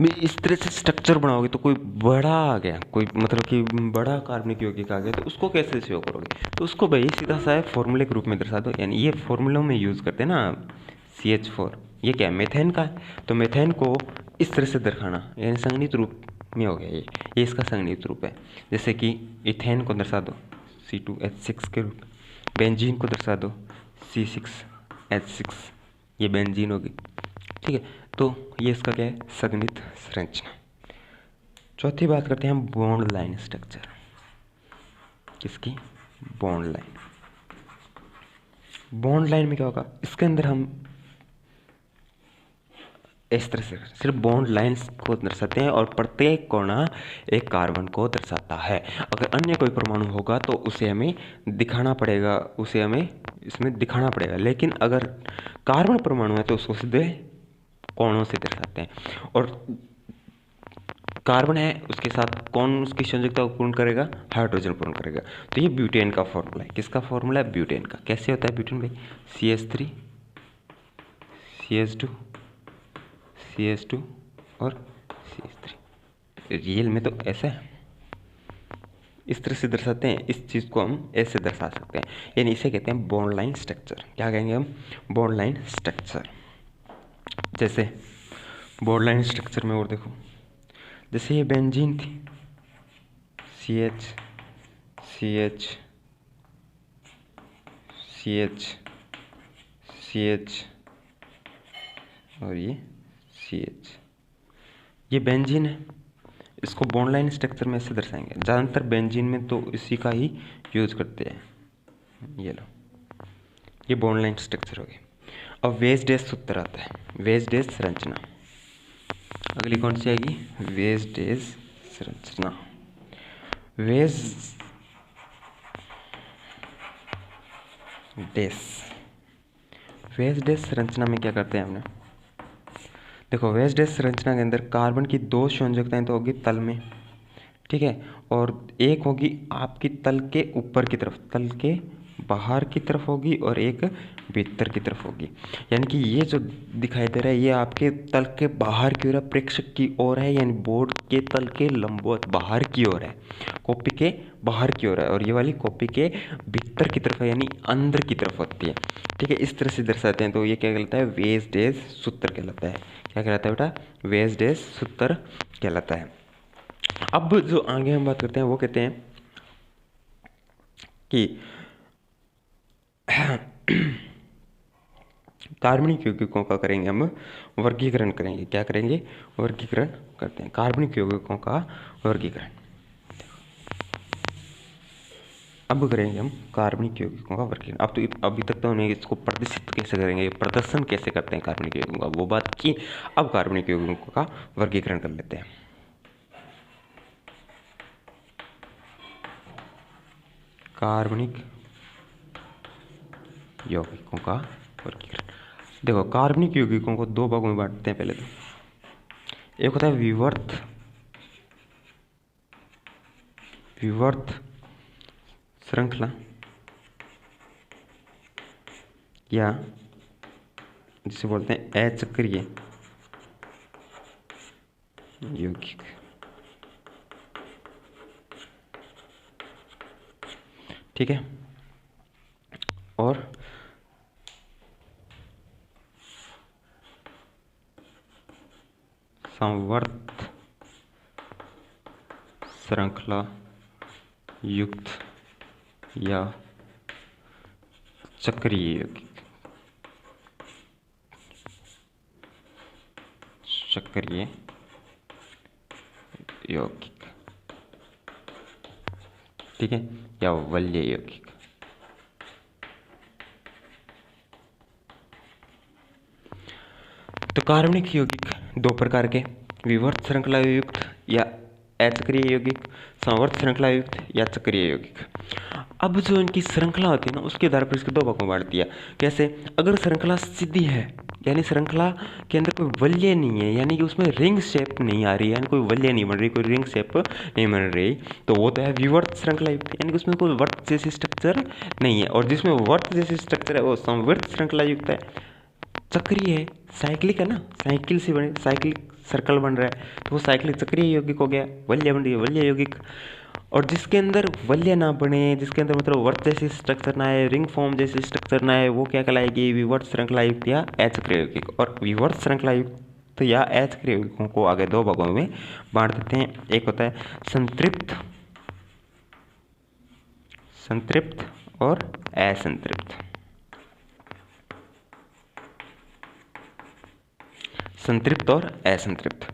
मैं इस तरह से स्ट्रक्चर बनाओगे तो कोई बड़ा आ गया, कोई मतलब कि बड़ा कार्बनिक यौगिक आ गया, तो उसको कैसे शो करोगे, तो उसको भाई सीधा सा फॉर्मूले के रूप में दर्शा दो। यानी ये फॉर्मूलों में यूज़ करते हैं ना CH4, ये क्या है, मीथेन का है, तो मीथेन को इस तरह से दर्शाना, यानी संगणित रूप में हो गया ये इसका संगणित रूप है। जैसे कि इथेन को दर्शा दो C2H6 के रूप, बेंजीन को दर्शा दो C6H6, ये बेंजीन होगी, ठीक है। तो ये इसका क्या है, संगणित संरचना। चौथी बात करते हैं हम बॉन्ड लाइन स्ट्रक्चर। किसकी, बॉन्ड लाइन। बॉन्ड लाइन में क्या होगा, इसके अंदर हम इस तरह से सिर्फ बॉन्ड लाइंस को दर्शाते हैं और प्रत्येक कोना एक कार्बन को दर्शाता है। अगर अन्य कोई परमाणु होगा तो उसे हमें दिखाना पड़ेगा, उसे हमें इसमें दिखाना पड़ेगा, लेकिन अगर कार्बन परमाणु है तो उसको सीधे कोणों से दर्शाते हैं। और कार्बन है उसके साथ कौन उसकी संयोजकता को पूर्ण करेगा, हाइड्रोजन पूर्ण करेगा। तो ये ब्यूटेन का फॉर्मूला है। किसका फॉर्मूला है, ब्यूटेन का। कैसे होता है ब्यूटेन भाई, CH3 CH2 CH2 और CH3। रियल में तो ऐसा है, इस तरह से दर्शाते हैं, इस चीज़ को हम ऐसे दर्शा सकते हैं, यानी इसे कहते हैं बॉन्ड लाइन स्ट्रक्चर। क्या कहेंगे हम, बॉन्ड लाइन स्ट्रक्चर। जैसे बॉन्ड लाइन स्ट्रक्चर में और देखो, जैसे ये बेंजीन थी, CH CH CH CH और ये CH, ये बेंजीन है, इसको बॉन्ड लाइन स्ट्रक्चर में ऐसे दर्शाएंगे। ज़्यादातर बेंजीन में तो इसी का ही यूज करते हैं। ये लो, ये बॉन्ड लाइन स्ट्रक्चर हो गई। अब वेज डैश सूत्र आता है, वेज डैश संरचना। अगली कौन सी आएगी, वेज डैश संरचना। वेज डैश संरचना में क्या करते हैं हमने, देखो वेज डैश संरचना के अंदर कार्बन की दो संयोजकताएं तो होगी तल में, ठीक है, और एक होगी आपकी तल के ऊपर की तरफ, तल के बाहर की तरफ होगी, और एक भीतर की तरफ होगी। यानी कि ये जो दिखाई दे रहा है ये आपके तल के बाहर की ओर है, प्रेक्षक की ओर है, यानी बोर्ड के तल के लंबवत बाहर की ओर है, कॉपी के बाहर की ओर है, और ये वाली कॉपी के भीतर की तरफ है, यानी अंदर की तरफ होती है, ठीक है। इस तरह से दर्शाते हैं। तो ये क्या कहलाता है, वेज डैश सूत्र कहलाता है। क्या कहलाता है बेटा, वेज डैश सूत्र कहलाता है। अब जो आगे हम बात करते हैं वो कहते हैं कि कार्बनिक यौगिकों का करेंगे हम वर्गीकरण करेंगे। क्या करेंगे, वर्गीकरण करते हैं कार्बनिक यौगिकों का वर्गीकरण। अब करेंगे हम कार्बनिक यौगिकों का वर्गीकरण। अब तो अभी तक तो हमने इसको प्रदर्शित कैसे करेंगे, प्रदर्शन कैसे करते हैं कार्बनिक यौगिकों का, वो बात की। अब कार्बनिक यौगिकों का वर्गीकरण कर लेते हैं। कार्बनिक यौगिकों का वर्गीकरण। देखो कार्बनिक यौगिकों को दो भागों में बांटते हैं। पहले तो एक होता है विवर्त श्रृंखला, या जिसे बोलते हैं अचक्रीय यौगिक। ठीक है, और संवर्त श्रृंखला युक्त या चक्रीय यौगिक। चक्रीय यौगिक, ठीक है, या वल्य यौगिक। तो कार्बनिक यौगिक दो प्रकार के, विवर्त श्रृंखला युक्त या अचक्रीय यौगिक, संवर्त श्रृंखला युक्त या चक्रीय यौगिक। अब जो इनकी श्रृंखला होती है ना, उसके आधार पर इसके दो भागों में बांट दिया। कैसे, अगर श्रृंखला सीधी है, यानी श्रृंखला के अंदर कोई वल्य नहीं है, यानी कि उसमें रिंग शेप नहीं आ रही है, यानी कोई वल्य नहीं बन रही, कोई रिंग शेप नहीं बन रही, तो वो तो है विवर्त श्रृंखला युक्त, यानी कि उसमें कोई वर्त जैसी स्ट्रक्चर नहीं है। और जिसमें वर्त जैसी स्ट्रक्चर है वो संवर्त श्रृंखला युक्त है। चक्रीय साइक्लिक है ना, साइकिल से बने, साइक्लिक सर्कल बन रहा है तो वो साइक्लिक चक्रीय यौगिक हो गया। वल्य बन रही है वल्य यौगिक। और जिसके अंदर वल्य ना बने, जिसके अंदर मतलब वर्त जैसी स्ट्रक्चर ना है, रिंग फॉर्म जैसी स्ट्रक्चर ना है, वो क्या कहलाएगी, विवर्त श्रृंखला युक्त या अचक्रीय यौगिक। और विवर्त श्रृंखला युक्त या अचक्रीय यौगिकों को आगे दो भागों में बांट देते हैं। एक होता है संतृप्त, संतृप्त और असंतृप्त। संतृप्त और असंतृप्त,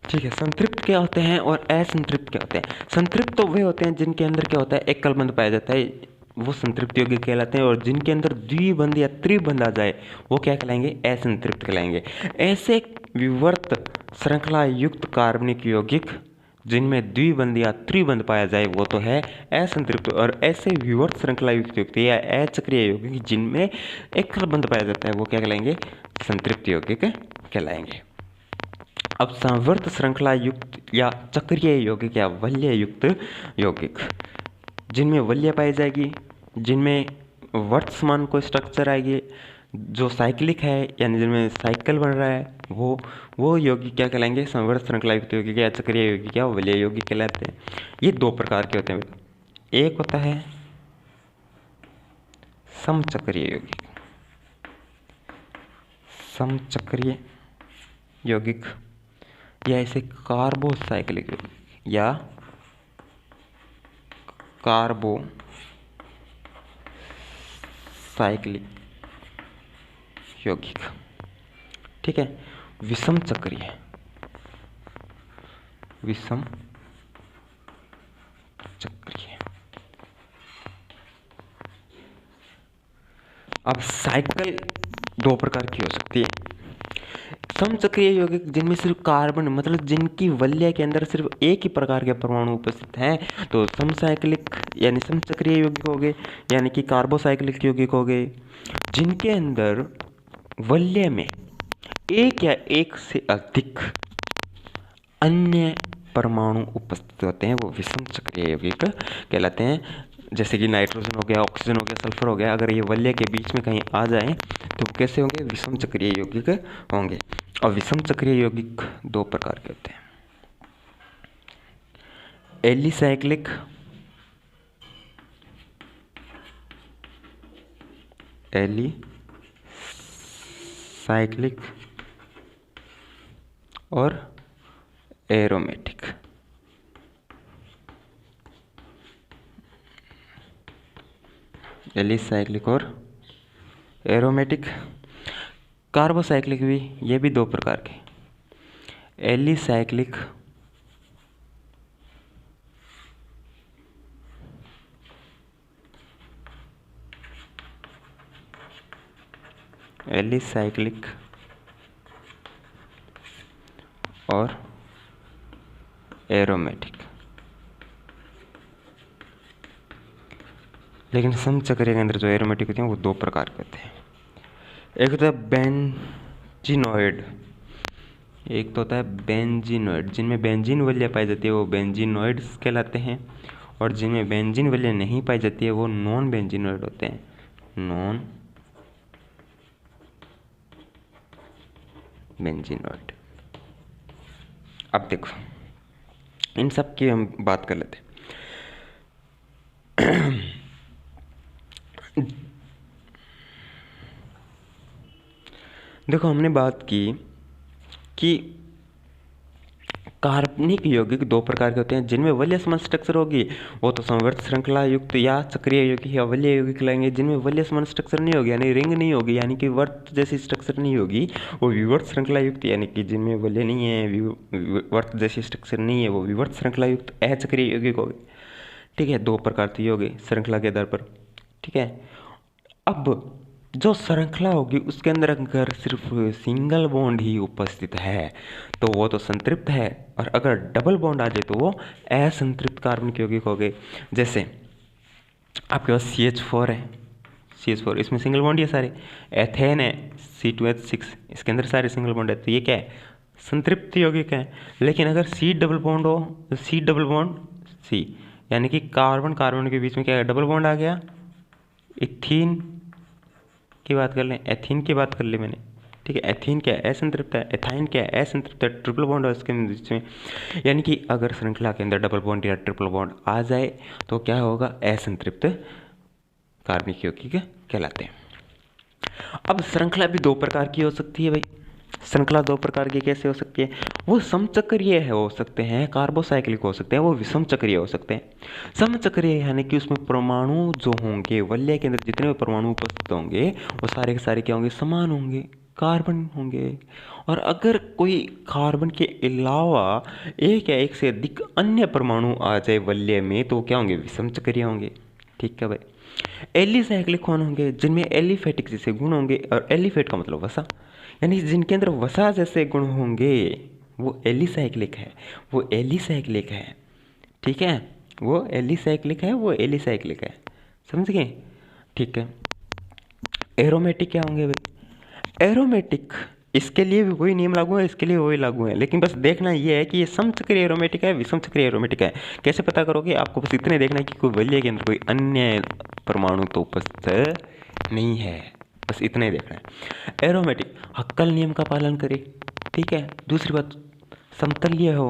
ठीक है। संतृप्त क्या होते हैं और असंतृप्त क्या होते हैं। संतृप्त तो वे होते हैं जिनके अंदर क्या होता है, एकल बंध पाया जाता है, वो संतृप्त यौगिक कहलाते हैं। और जिनके अंदर द्विबंध या त्रिबंध आ जाए वो क्या कहलाएंगे, असंतृप्त कहलाएंगे। ऐसे विवर्त श्रृंखला युक्त कार्बनिक यौगिक जिनमें द्विबंध या त्रिबंध पाया जाए वो तो है असंतृप्त। और ऐसे विवर्त श्रृंखला युक्त या अचक्रीय यौगिक जिनमें एकल बंध पाया जाता है वो क्या कहलाएंगे, संतृप्त यौगिक कहलाएंगे। अब संवर्त श्रृंखला युक्त या चक्रीय यौगिक या वल्य युक्त यौगिक जिनमें वल्य पाई जाएगी, जिनमें वर्त समान कोई स्ट्रक्चर आएगी, जो साइक्लिक है यानी जिनमें साइकिल बन रहा है, वो यौगिक क्या कहलाएंगे, संवर्त श्रृंखला युक्त यौगिक या चक्रीय यौगिक या वल्य यौगिक कहलाते हैं। ये दो प्रकार के होते हैं। एक होता है समचक्रीय यौगिक, समचक्रीय यौगिक या इसे कार्बोसाइक्लिक यौगिक या कार्बोसाइक्लिक यौगिक, ठीक है। विषम चक्रीय, विषम चक्रीय। अब साइकिल दो प्रकार की हो सकती है। समचक्रीय यौगिक जिनमें सिर्फ कार्बन मतलब जिनकी वल्य के अंदर सिर्फ एक ही प्रकार के परमाणु उपस्थित हैं तो समसाइक्लिक यानी समचक्रीय यौगिक हो गए, यानी कि कार्बोसाइक्लिक यौगिक हो गए। जिनके अंदर वल्य में एक या एक से अधिक अन्य परमाणु उपस्थित होते हैं वो विषम चक्रीय यौगिक कहलाते हैं। जैसे कि नाइट्रोजन हो गया, ऑक्सीजन हो गया, सल्फर हो गया, अगर ये वल्य के बीच में कहीं आ जाए तो कैसे होंगे, विषम चक्रीय यौगिक होंगे। और विषम चक्रीय यौगिक दो प्रकार के होते हैं, एलिसाइक्लिक एलिसाइक्लिक और एरोमेटिक। एलिसाइक्लिक और एरोमेटिक। कार्बोसाइक्लिक भी, ये भी दो प्रकार के, एलिसाइक्लिक एलिसाइक्लिक और एरोमेटिक। लेकिन समचक्रीय के अंदर जो एरोमेटिक होते हैं वो दो प्रकार के होते हैं। एक होता है बेंजीनोइड, एक तो होता है बेंजीनोइड। जिनमें बेंजीन वल्य पाई जाती है वो बेंजीनोइड्स कहलाते हैं, और जिनमें बेंजीन वल्य नहीं पाई जाती है वो नॉन बेंजीनोइड होते हैं, नॉन बेंजीनोइड। अब देखो इन सब की हम बात कर लेते हैं। देखो हमने बात की कि कार्बनिक यौगिक दो प्रकार के होते हैं, जिनमें वल्य समान स्ट्रक्चर होगी वो तो संवर्त श्रृंखला युक्त या चक्रीय यौगिक या वल्य यौगिक कहलाएंगे। जिनमें वल्य समान स्ट्रक्चर नहीं होगी यानी रिंग नहीं होगी यानी कि वर्त जैसी स्ट्रक्चर नहीं होगी वो विवर्त श्रृंखला युक्त, यानी कि जिनमें वल्य नहीं है, वर्त जैसी स्ट्रक्चर नहीं है, वो विवर्त श्रृंखला युक्त अचक्रीय यौगिक होगी, ठीक है। दो प्रकार की होगी श्रृंखला के आधार पर, ठीक है। अब जो श्रृंखला होगी उसके अंदर अगर सिर्फ सिंगल बॉन्ड ही उपस्थित है तो वो तो संतृप्त है, और अगर डबल बॉन्ड आ जाए तो वो असंतृप्त कार्बनिक यौगिक हो गए। जैसे आपके पास CH4 है, CH4 इसमें सिंगल बॉन्ड है सारे, एथेन है C2H6 इसके अंदर सारे सिंगल बॉन्ड है, तो ये क्या है, संतृप्त यौगिक है। लेकिन अगर C डबल बॉन्ड हो तो C डबल बॉन्ड C, यानी कि कार्बन कार्बन के बीच में क्या है, डबल बॉन्ड आ गया, इथीन किसकी बात कर लें, एथीन की बात कर ली मैंने, ठीक है। एथीन क्या है, असंतृप्त है। एथाइन क्या है, असंतृप्त है। ट्रिपल बॉन्ड है उसके बीच में, यानी कि अगर श्रृंखला के अंदर डबल बॉन्ड या ट्रिपल बॉन्ड आ जाए तो क्या होगा, असंतृप्त कार्बनिक यौगिक कहलाते हैं। अब श्रृंखला भी दो प्रकार की हो सकती है भाई। श्रृंखला दो प्रकार की कैसे हो सकती है, वो समचक्रीय है हो सकते हैं, कार्बोसाइक्लिक हो सकते हैं, वो विषम चक्रीय हो सकते हैं। समचक्रीय यानी कि उसमें परमाणु जो होंगे, वलय के अंदर जितने भी परमाणु उपस्थित होंगे वो सारे के सारे क्या होंगे, समान होंगे, कार्बन होंगे। और अगर कोई कार्बन के अलावा एक या एक से अधिक अन्य परमाणु आ जाए वलय में तो क्या होंगे, विषम चक्रीय होंगे, ठीक है भाई। एलिसाइक्लिक कौन होंगे, जिनमें एलिफेटिक जैसे गुण होंगे, और एलिफेट का मतलब वसा, यानी जिनके अंदर वसा जैसे गुण होंगे वो एलिसाइक्लिक है, वो एलिसाइक्लिक है, ठीक है। वो एलिसाइक्लिक है, वो एलिसाइक्लिक है, समझ गए, ठीक है। एरोमेटिक क्या होंगे भाई, एरोमेटिक इसके लिए भी वही नियम लागू है, इसके लिए वही लागू है, लेकिन बस देखना ये है कि ये समचक्रीय एरोमेटिक है, विषम चक्रीय एरोमेटिक है। कैसे पता करोगे, आपको बस इतने देखना है कि कोई वलय के अंदर कोई अन्य परमाणु तो उपस्थित नहीं है, बस इतना ही देखना है। एरोमेटिक हक्कल नियम का पालन करे, ठीक है। दूसरी बात समतलीय हो,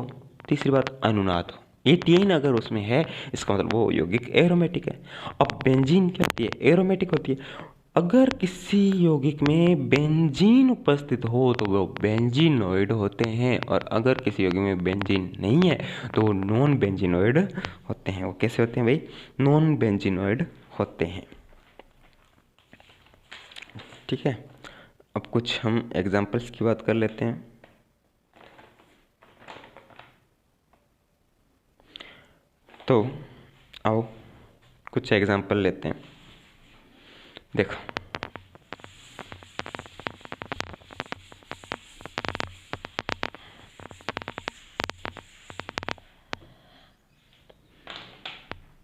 तीसरी बात अनुनाद हो, ये तीन अगर उसमें है इसका मतलब वो यौगिक एरोमेटिक है। अब बेंजीन क्या होती है, एरोमेटिक होती है। अगर किसी यौगिक में बेंजीन उपस्थित हो तो वो बेंजीनोइड होते हैं, और अगर किसी यौगिक में बेंजीन नहीं है तो वो नॉन बेंजीनोइड होते हैं। वो कैसे होते हैं भाई, नॉन बेंजीनोइड होते हैं, ठीक है। अब कुछ हम एग्जाम्पल्स की बात कर लेते हैं। तो आओ कुछ एग्जाम्पल लेते हैं, देखो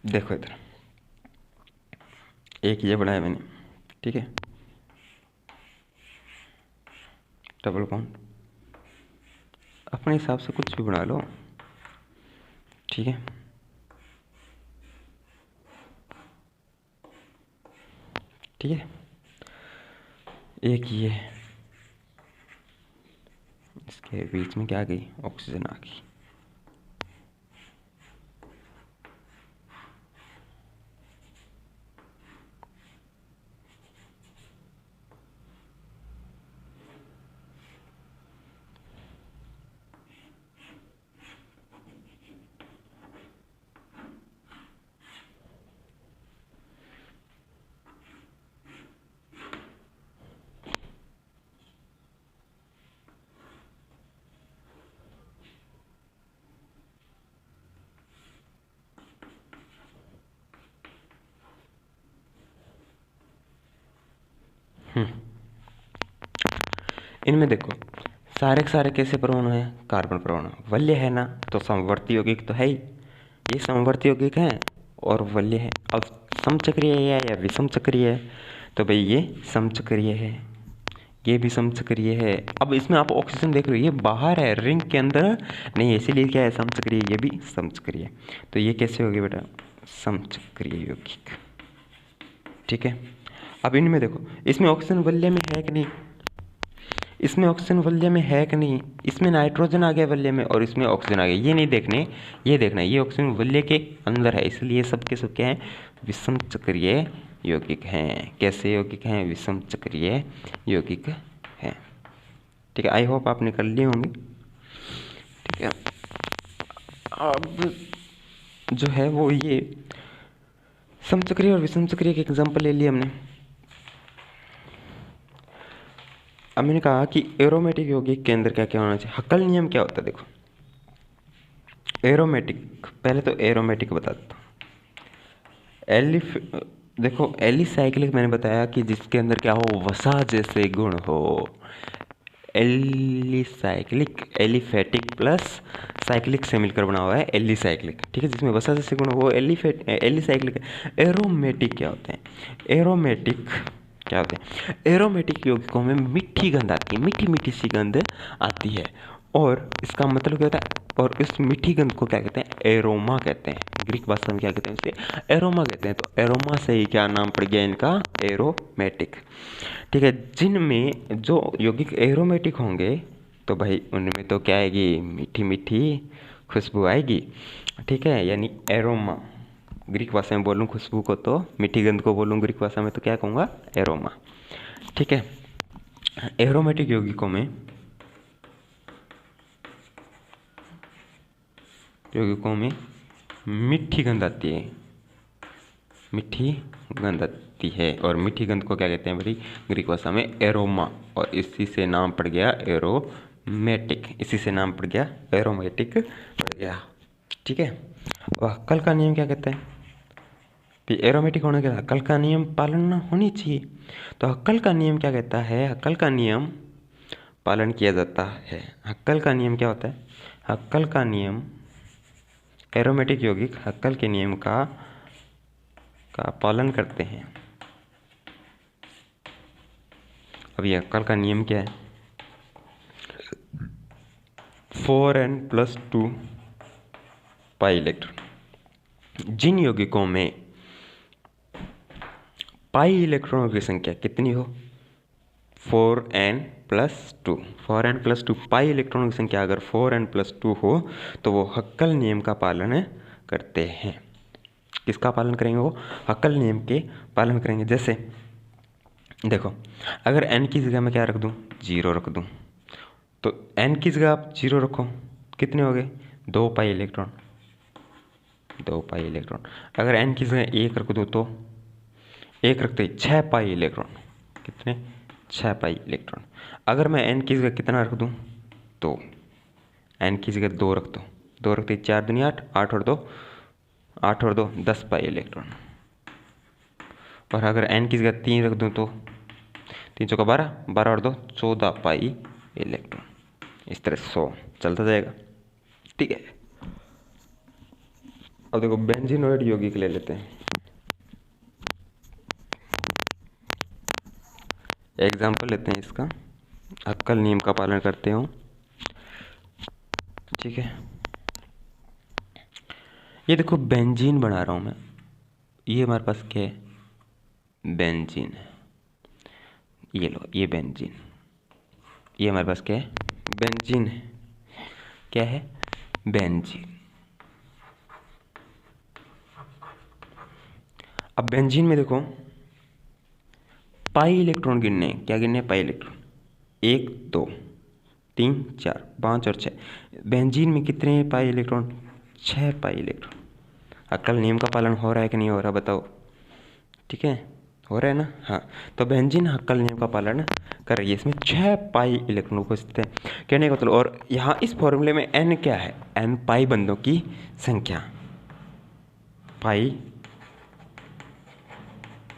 देखो इधर एक ये बनाया मैंने, ठीक है, डबल बॉन्ड, अपने हिसाब से कुछ भी बना लो, ठीक है। ठीक है, एक ये, इसके बीच में क्या आ गई, ऑक्सीजन आ गई। इनमें देखो सारे के सारे कैसे परमाणु हैं, कार्बन परमाणु, वलय है ना, तो समवर्ती यौगिक तो है ही, ये समवर्ती यौगिक है और वलय है। अब समचक्रीय है या विषम चक्रीय है, तो भाई ये समचक्रीय है, ये भी समचक्रीय है। अब इसमें आप ऑक्सीजन देख रहे हो, ये बाहर है, रिंग के अंदर नहीं है, इसीलिए क्या है, समचक्रीय, ये भी समचक्रीय। तो ये कैसे होगी बेटा, समचक्रीय यौगिक, ठीक है। अब इनमें देखो, इसमें ऑक्सीजन वलय में है कि नहीं, इसमें ऑक्सीजन वलय में है कि नहीं, इसमें नाइट्रोजन आ गया वलय में और इसमें ऑक्सीजन आ गया, ये नहीं देखने, ये देखना है ये ऑक्सीजन वलय के अंदर है, इसलिए सब के सब क्या है, विषम चक्रीय यौगिक हैं। कैसे यौगिक हैं, विषम चक्रीय यौगिक हैं, ठीक है। आई होप आपने कर लिए होंगे, ठीक है। अब जो है वो ये समचक्रीय और विषम चक्रीय के एग्जाम्पल ले लिए हमने। अब मैंने कहा कि एरोमेटिक यौगिक के अंदर क्या क्या होना चाहिए, हक्कल नियम क्या होता है, देखो एरोमेटिक, पहले तो एरोमेटिक बता देता हूँ। देखो एलिसाइक्लिक मैंने बताया कि जिसके अंदर क्या हो, वसा जैसे गुण हो, एलिसाइक्लिक, एलिफेटिक प्लस साइक्लिक से मिलकर बना हुआ है एलिसाइक्लिक, ठीक है, जिसमें वसा जैसे गुण हो वो एलिसाइक्लिक। एरोमेटिक क्या होते हैं, एरोमेटिक क्या होते हैं, एरोमेटिक यौगिकों में मीठी गंध आती है, मीठी मीठी सी गंध आती है, और इसका मतलब क्या होता है, और इस मीठी गंध को क्या कहते हैं, एरोमा कहते हैं। ग्रीक भाषा में क्या कहते हैं, इसे एरोमा कहते हैं। तो एरोमा से ही क्या नाम पड़ गया इनका, एरोमेटिक। ठीक है, जिनमें जो यौगिक एरोमेटिक होंगे तो भाई उनमें तो क्या आएगी, मीठी मीठी खुशबू आएगी। ठीक है, यानी एरोमा। ग्रीक भाषा में बोलूँ खुशबू को तो, मीठी गंध को बोलूँ ग्रीक भाषा में तो क्या कहूँगा, एरोमा। ठीक है, एरोमेटिक यौगिकों में मीठी गंध आती है, मीठी गंध आती है। और मीठी गंध को क्या कहते हैं भाई, ग्रीक भाषा में एरोमा। और इसी से नाम पड़ गया एरोमेटिक, इसी से नाम पड़ गया एरोमेटिक पड़ गया। ठीक है, वह हक्कल का नियम क्या कहता है कि एरोमेटिक होने के हक्कल का नियम पालन होनी चाहिए। तो हक्कल का नियम क्या कहता है, हक्कल का नियम पालन किया जाता है। हक्कल का नियम क्या होता है, हक्कल का नियम, एरोमेटिक यौगिक हक्कल के नियम का पालन करते हैं। अब ये हक्कल का नियम क्या है, 4n+2 पाई इलेक्ट्रॉन। जिन यौगिकों में पाई इलेक्ट्रॉनों की संख्या कितनी हो, 4n+2, 4n+2 पाई इलेक्ट्रॉनों की संख्या अगर 4n+2 हो तो वो हक्कल नियम का पालन करते हैं। किसका पालन करेंगे, वो हक्कल नियम के पालन करेंगे। जैसे देखो, अगर n की जगह मैं क्या रख दूं, 0 रख दूं, तो n की जगह आप 0 रखो, कितने हो गए, 2 पाई इलेक्ट्रॉन, 2 पाई इलेक्ट्रॉन। अगर n की जगह 1 रख दो तो 1 रखते 6 पाई इलेक्ट्रॉन, कितने, 6 पाई इलेक्ट्रॉन। अगर मैं n की जगह कितना रख दूं, तो n की जगह 2 रख दो, 2 रखते 4 दूनी 8, 8 और 2 10 पाई इलेक्ट्रॉन। और अगर n की जगह 3 रख दूं तो 3 चौका 12, 12 और 2 14 पाई इलेक्ट्रॉन। इस तरह 100 चलता जाएगा। ठीक है, अब देखो बेंजीनोइड यौगिक ले लेते हैं। एग्जाम्पल लेते हैं इसका, हक्कल नियम का पालन करते हो। ठीक है, ये देखो बेंजीन बना रहा हूँ मैं, ये हमारे पास क्या है, बेंजीन है। ये लो, ये बेंजीन, ये हमारे पास क्या है, बेंजीन है। क्या है, बेंजीन। अब बेंजीन में देखो पाई इलेक्ट्रॉन गिनने, क्या गिनने, पाई इलेक्ट्रॉन, 1 2 3 4 5 और 6। बेंजीन में कितने पाई इलेक्ट्रॉन, 6 पाई इलेक्ट्रॉन। हक्कल नियम का पालन हो रहा है कि नहीं हो रहा, बताओ। ठीक है, हो रहा है ना, हाँ। तो बेंजीन हक्कल नियम का पालन कर रही है, इसमें 6 पाई इलेक्ट्रॉन उपस्थित है। कहने का मतलब, और यहाँ इस फॉर्मूले में n क्या है, n पाई बंधों की संख्या, पाई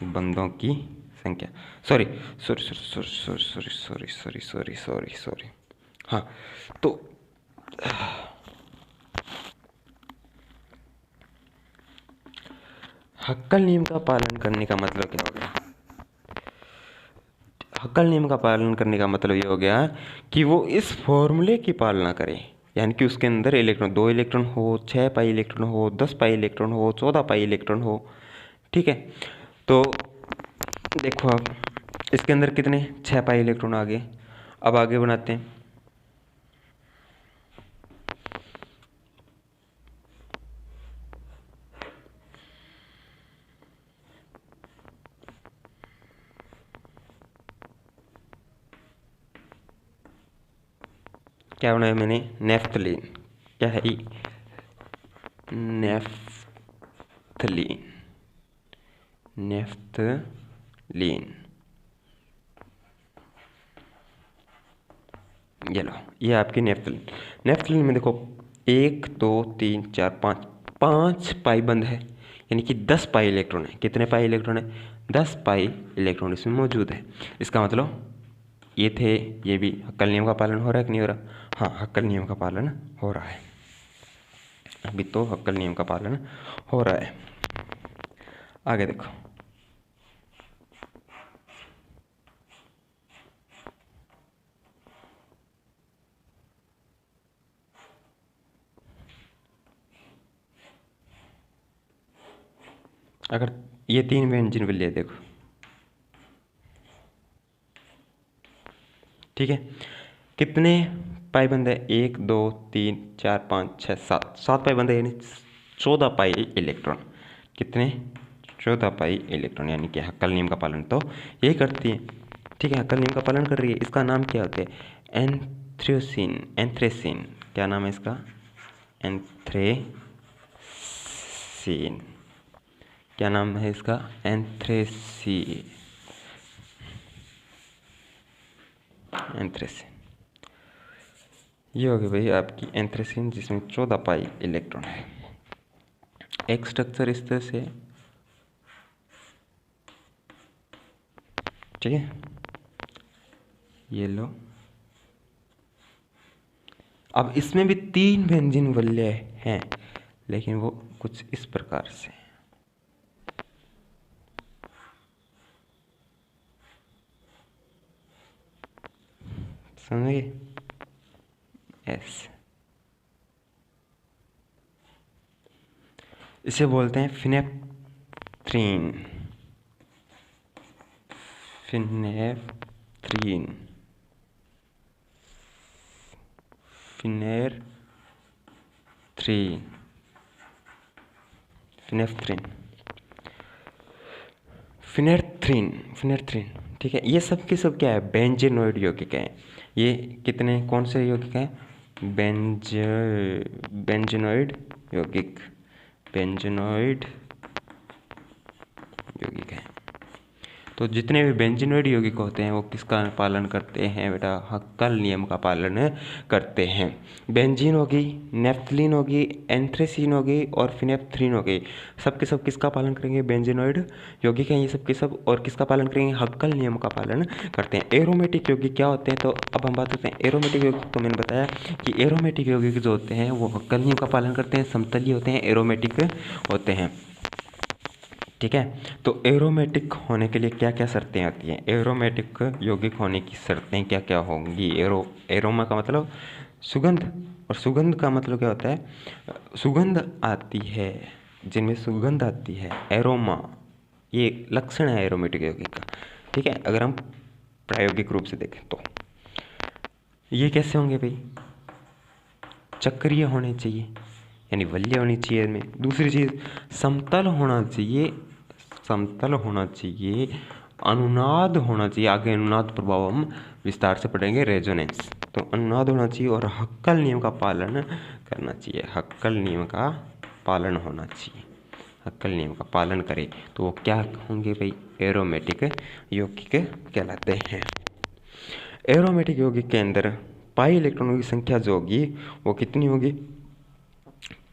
बंधों की संख्या, sorry sorry sorry sorry sorry sorry sorry sorry sorry sorry, हाँ। तो हक्कल नियम का पालन करने का मतलब क्या हो गया, हक्कल नियम का पालन करने का मतलब ये हो गया कि वो इस फॉर्मूले की पालना करे, यानी कि उसके अंदर इलेक्ट्रॉन 2 इलेक्ट्रॉन हो, 6 पाई इलेक्ट्रॉन हो, 10 पाई इलेक्ट्रॉन हो, 14 पाई इलेक्ट्रॉन हो। ठीक है, तो देखो आप इसके अंदर कितने, 6 पाई इलेक्ट्रॉन आ गए। अब आगे बनाते हैं, क्या बनाया मैंने, नेफ्थलीन। क्या है, नेफ्थलीन, नेफ्थलीन। ये लो, ये आपकी नेफ्थलीन। नेफ्थलीन में देखो 1 2 3 4 5, 5 पाई बंद है, यानी कि 10 पाई इलेक्ट्रॉन है। कितने पाई इलेक्ट्रॉन है, 10 पाई इलेक्ट्रॉन इसमें मौजूद है। इसका मतलब ये थे, ये भी हक्कल नियम का पालन हो रहा है कि नहीं हो रहा, हाँ हक्कल नियम का पालन हो रहा है। अभी तो हक्कल नियम का पालन हो रहा है। आगे देखो, अगर ये 3 व्यंजन वल्य देखो, ठीक है, कितने पाइबंद है? 1 2 3 4 5 6 7, 7 पाइबंद है, यानी 14 पाई इलेक्ट्रॉन। कितने? 14 पाई इलेक्ट्रॉन, यानी कि हक्कल नियम का पालन तो यही करती है, ठीक है, हक्कल नियम का पालन कर रही है। इसका नाम क्या होता है? एंथ्रेसीन। एंथ्रेसीन क्या नाम है इसका? एंथ्रेसीन। क्या नाम है इसका? एंथ्रेसीन। एंथ्रेसीन, ये हो गई भाई आपकी एंथ्रेसीन, जिसमें 14 पाई इलेक्ट्रॉन है। एक स्ट्रक्चर इस तरह से, ठीक है, ये लो। अब इसमें भी 3 व्यंजन वल्य हैं, लेकिन वो कुछ इस प्रकार से, समझे? ऐसे इसे बोलते हैं फिनेफ्थ्रीन। फिनेफ्थ्रीन, फिनेफ्थ्रीन, फिनेफ्थ्रीन, फिनेफ्थ्रीन, फिनेफ्थ्रीन, ठीक है। ये सब के सब क्या है? बेंजेनोइड यौगिक हैं। ये कितने, कौन से यौगिक हैं? बेंजेनोइड यौगिक, बेंजेनोइड यौगिक हैं। तो जितने भी बेंजीनोइड यौगिक होते हैं वो किसका पालन करते हैं बेटा? हक्कल नियम का पालन करते हैं। बेंजीन होगी, नेफ्थलीन होगी, एंथ्रेसीन होगी और फिनेफ्थ्रीन होगी, सब के सब किसका पालन करेंगे? बेंजीनोइड यौगिक हैं ये सब के सब, और किसका पालन करेंगे? हक्कल नियम का पालन करते हैं। एरोमेटिक यौगिक क्या होते हैं? तो अब हम बात करते हैं एरोमेटिक यौगिक। तो मैंने बताया कि एरोमेटिक यौगिक जो होते हैं वो हक्कल नियम का पालन करते हैं, समतलीय होते हैं, एरोमेटिक होते हैं, ठीक है। तो एरोमेटिक होने के लिए क्या क्या शर्तें आती हैं? एरोमेटिक यौगिक होने की शर्तें क्या क्या होंगी? एरोमा का मतलब सुगंध, और सुगंध का मतलब क्या होता है? सुगंध आती है, जिनमें सुगंध आती है, एरोमा, ये लक्षण है एरोमेटिक यौगिक का, ठीक है। अगर हम प्रायोगिक रूप से देखें तो ये कैसे होंगे भाई? चक्रीय होने चाहिए, यानी वल्य होनी चाहिए इनमें। दूसरी चीज़, समतल होना चाहिए, समतल होना चाहिए, अनुनाद होना चाहिए। आगे अनुनाद प्रभाव हम विस्तार से पढ़ेंगे, रेजोनेंस। तो अनुनाद होना चाहिए और हक्कल नियम का पालन करना चाहिए। हक्कल नियम का पालन होना चाहिए, हक्कल नियम का पालन करें तो वो क्या होंगे भाई? एरोमेटिक यौगिक कहलाते हैं। एरोमेटिक यौगिक के अंदर पाई इलेक्ट्रॉनों की संख्या जो होगी वो कितनी होगी?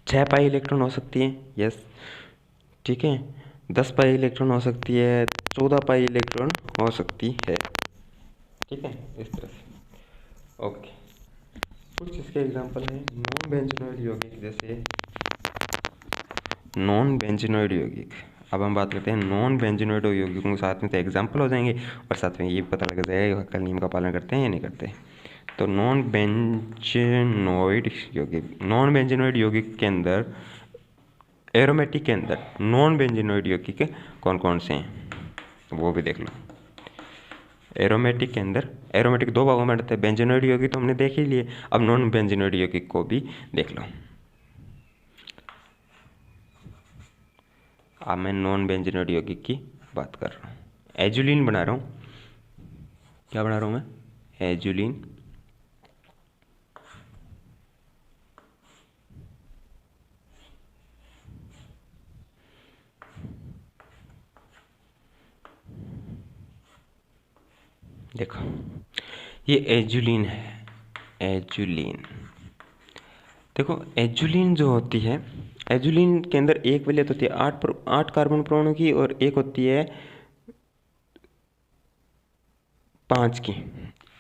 6 पाई इलेक्ट्रॉन हो सकती है, यस, ठीक है। 10 पाई इलेक्ट्रॉन हो सकती है, 14 पाई इलेक्ट्रॉन हो सकती है, ठीक है, इस तरह से। ओके, कुछ इसके एग्जांपल हैं नॉन बेंजीनोइड यौगिक, जैसे नॉन बेंजीनोइड यौगिक। अब हम बात करते हैं नॉन बेंजीनोइड यौगिकों के, साथ में तो एग्जांपल हो जाएंगे और साथ में ये पता लग जाएगा हक्कल नियम का पालन करते हैं या नहीं करते। तो नॉन बेंजीनोइड यौगिक, नॉन बेंजीनोइड यौगिक के अंदर, एरोमेटिक के अंदर नॉन बेंजीनोइड यौगिक कौन कौन से हैं वो भी देख लो। एरोमेटिक के अंदर, एरोमेटिक 2 भागों में बांटते हैं, बेंजीनोइड यौगिक तो हमने देख ही लिए, अब नॉन बेंजीनोइड यौगिक को भी देख लो। अब मैं नॉन बेंजीनोइड यौगिक की बात कर रहा हूँ, एजुलिन बना रहा हूँ। क्या बना रहा हूँ मैं? एजुलिन। देखो ये एजुलिन है, एजुलिन। देखो एजुलिन जो होती है, एजुलिन के अंदर एक वैलेंथ होती है 8 कार्बन परमाणु की, और एक होती है 5 की।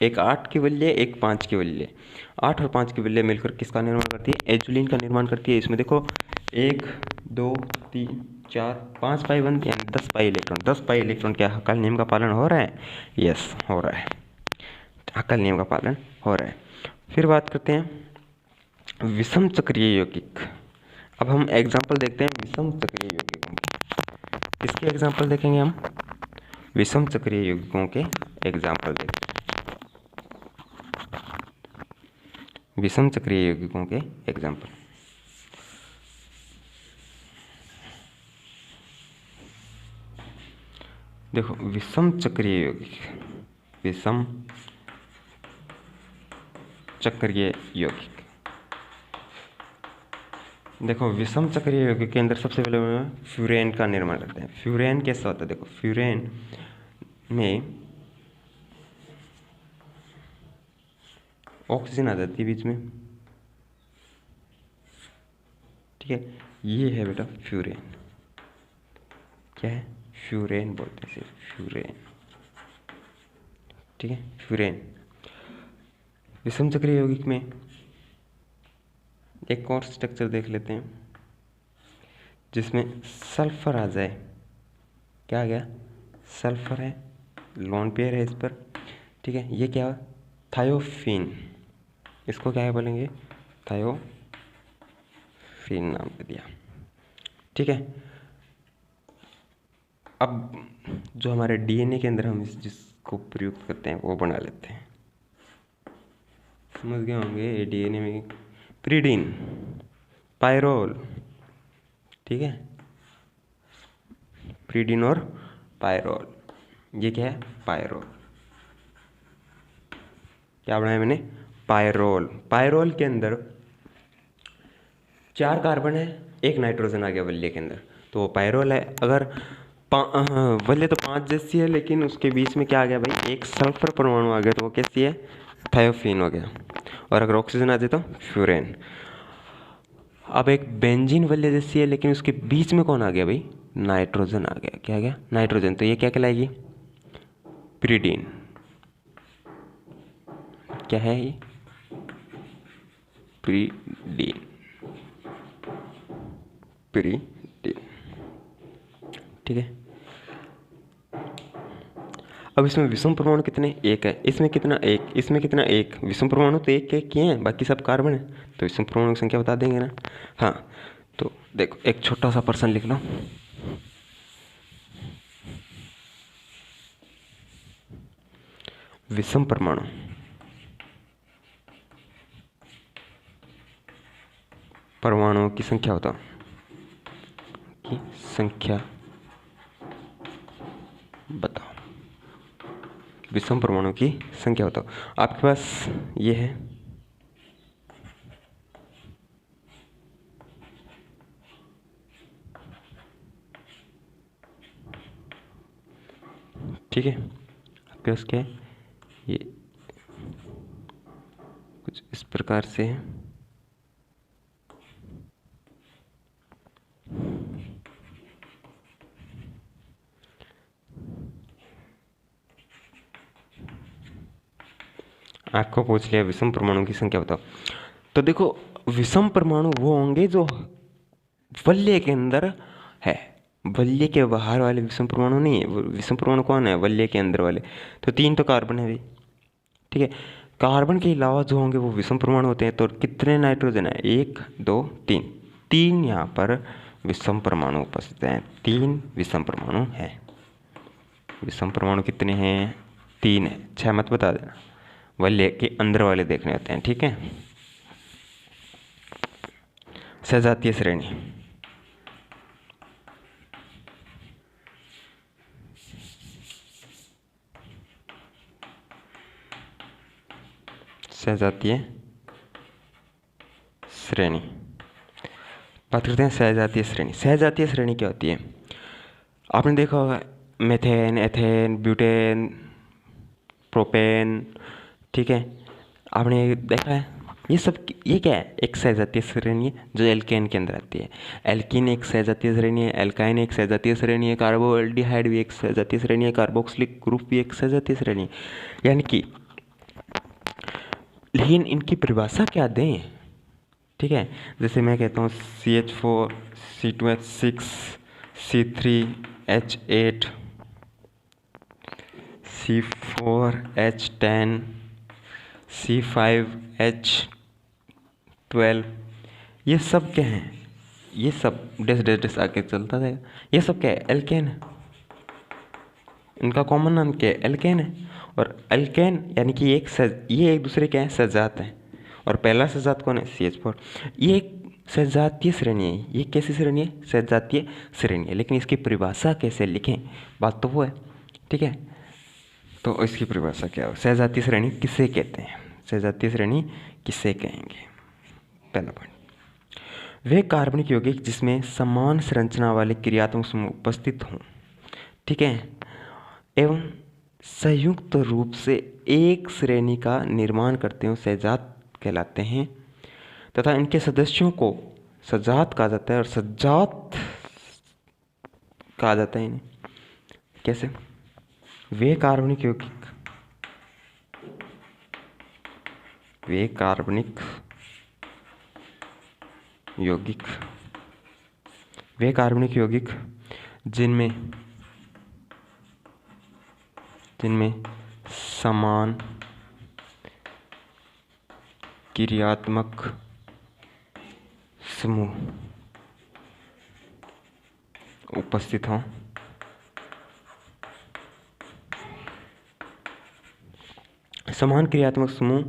एक 8 की वैल्य, एक 5 की वैल्य। 8 और 5 की वैल्य मिलकर किसका निर्माण करती है? एजुलिन का निर्माण करती है। इसमें देखो 1 2 3 4 5 पाई बनती है, 10 पाई इलेक्ट्रॉन। 10 पाई इलेक्ट्रॉन क्या हक्कल नियम का पालन हो रहा है? यस, हो रहा है, हक्कल नियम का पालन हो रहा है। फिर बात करते हैं विषम चक्रीय यौगिक। अब हम एग्जाम्पल देखते हैं विषम चक्रीय यौगिकों की। इसके एग्जाम्पल देखेंगे हम, विषम चक्रीय यौगिकों के एग्जाम्पल देखें, विषम चक्रीय यौगिकों के एग्जाम्पल। देखो विषम चक्रीय यौगिक, विषम चक्रीय यौगिक, देखो विषम चक्रीय यौगिक के अंदर सबसे पहले फ्यूरेन का निर्माण करते हैं। फ्यूरेन कैसा होता है? देखो फ्यूरेन में ऑक्सीजन आ जाती है बीच में, ठीक है, ये है बेटा फ्यूरेन। क्या है? फ्यूरेन बोलते हैं सिर्फ, फ्यूरेन, ठीक है, फ्यूरेन। विषम चक्रीय यौगिक में एक और स्ट्रक्चर देख लेते हैं जिसमें सल्फर आ जाए। क्या आ गया? सल्फर है, लोन पेयर है इस पर, ठीक है। ये क्या? थायोफीन, इसको क्या है बोलेंगे? थायोफीन नाम दे दिया, ठीक है। अब जो हमारे डीएनए के अंदर हम जिसको प्रयुक्त करते हैं वो बना लेते हैं। समझ गए होंगे डीएनए में प्रीडीन, पायरोल, ठीक है, प्रीडीन और पायरोल। ये क्या है? पायरोल। क्या बनाया मैंने? पायरोल। पायरोल के अंदर 4 कार्बन है, 1 नाइट्रोजन आ गया वल्य के अंदर, तो वो पायरोल है। अगर वल्य तो 5 जैसी है, लेकिन उसके बीच में क्या आ गया भाई? 1 सल्फर परमाणु आ गया, तो वो कैसी है? थायोफीन हो गया। और अगर ऑक्सीजन आ जाए तो फ्यूरेन। अब एक बेंजीन वल्य जैसी है, लेकिन उसके बीच में कौन आ गया भाई? नाइट्रोजन आ गया। क्या आ गया? नाइट्रोजन। तो ये क्या कहलाएगी? प्रीडीन। क्या है ये? प्रीडीन, प्रीडीन, ठीक है। अब इसमें विषम परमाणु कितने? 1 है। इसमें कितना? 1। इसमें कितना? 1। विषम परमाणु तो 1 किए हैं, बाकी सब कार्बन है, तो विषम परमाणु की संख्या बता देंगे ना। हाँ, तो देखो एक छोटा सा प्रश्न लिख लो। विषम परमाणु परमाणुओं की संख्या बताओ, की संख्या बताओ, विषम परमाणु की संख्या बताओ। आपके पास ये है, ठीक है। आपके पास क्या है? ये कुछ इस प्रकार से है, आपको पूछ लिया विषम परमाणु की संख्या बताओ। तो देखो विषम परमाणु वो होंगे जो वल्य के अंदर है, वल्य के बाहर वाले विषम परमाणु नहीं है। विषम परमाणु कौन है? वल्य के अंदर वाले। तो 3 तो कार्बन है भाई, ठीक है। कार्बन के अलावा जो होंगे वो विषम परमाणु होते हैं। तो कितने नाइट्रोजन है? 1 2 3, 3 यहाँ पर विषम परमाणु उपस्थित हैं। 3 विषम परमाणु हैं। विषम परमाणु कितने हैं? 3 है। 6 मत बता देना, वल्य के अंदर वाले देखने होते हैं, ठीक है। सजातीय श्रेणी, सजातीय श्रेणी, बात करते हैं सजातीय श्रेणी। सजातीय श्रेणी क्या होती है? आपने देखा होगा मेथेन, एथेन, ब्यूटेन, प्रोपेन, ठीक है, आपने देखा है। ये सब ये क्या है? एक सजातीय श्रेणी है जो एल्केन के अंदर आती है। एल्कीन एक सजातीय श्रेणी है, एल्काइन एक सजातीय श्रेणी है, कार्बोल्डिहाइड भी एक सजातीय श्रेणी है, कार्बोक्सिलिक ग्रुप भी एक सजातीय श्रेणी है। यानी कि लेकिन इनकी परिभाषा क्या दें? ठीक है, जैसे मैं कहता हूँ CH4 C2H6 C3H8 C4H10 C5H12, ये सब क्या हैं? ये सब डैश डैश डैश आके चलता जाएगा। ये सब क्या है? एल्केन है। इनका कॉमन नाम क्या है? एल्केन है। और एल्केन यानी कि ये एक दूसरे के हैं सजात हैं। और पहला सजात कौन है? CH4। ये एक सजातीय श्रेणी है। ये कैसी श्रेणी है? सजातीय श्रेणी है। लेकिन इसकी परिभाषा कैसे लिखें, बात तो वो है। ठीक है, तो इसकी परिभाषा क्या हो? सजातीय श्रेणी किसे कहते हैं? सजातीय श्रेणी किसे कहेंगे? पहला पॉइंट, वे कार्बनिक यौगिक जिसमें समान संरचना वाले क्रियात्मक समूह उपस्थित हों, ठीक है, एवं संयुक्त रूप से एक श्रेणी का निर्माण करते हो सजात कहलाते हैं तथा इनके सदस्यों को सजात कहा जाता है और सजात कहा जाता है इन्हें। कैसे? वे कार्बनिक यौगिक जिनमें समान क्रियात्मक समूह उपस्थित हों, समान क्रियात्मक समूह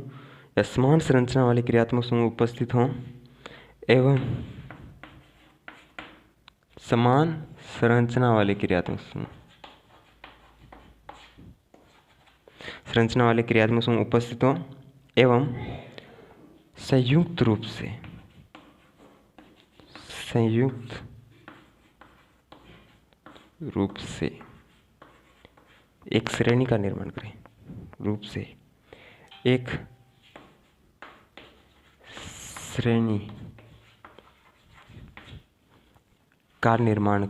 या समान संरचना वाले क्रियात्मक समूह उपस्थित हों एवं समान संरचना वाले क्रियात्मक समूह उपस्थित हों एवं संयुक्त रूप से एक श्रेणी का निर्माण करें। एक श्रेणी का निर्माण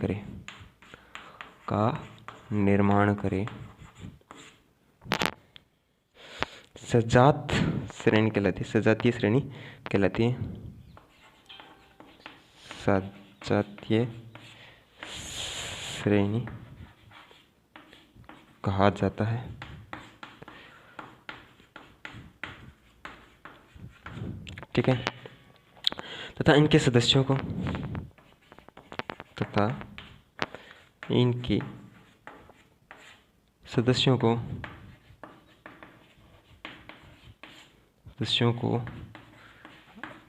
करें सजात श्रेणी कहलाती है। सजातीय श्रेणी कहलाती है। सजातीय श्रेणी कहा जाता है। ठीक है, तथा इनके सदस्यों को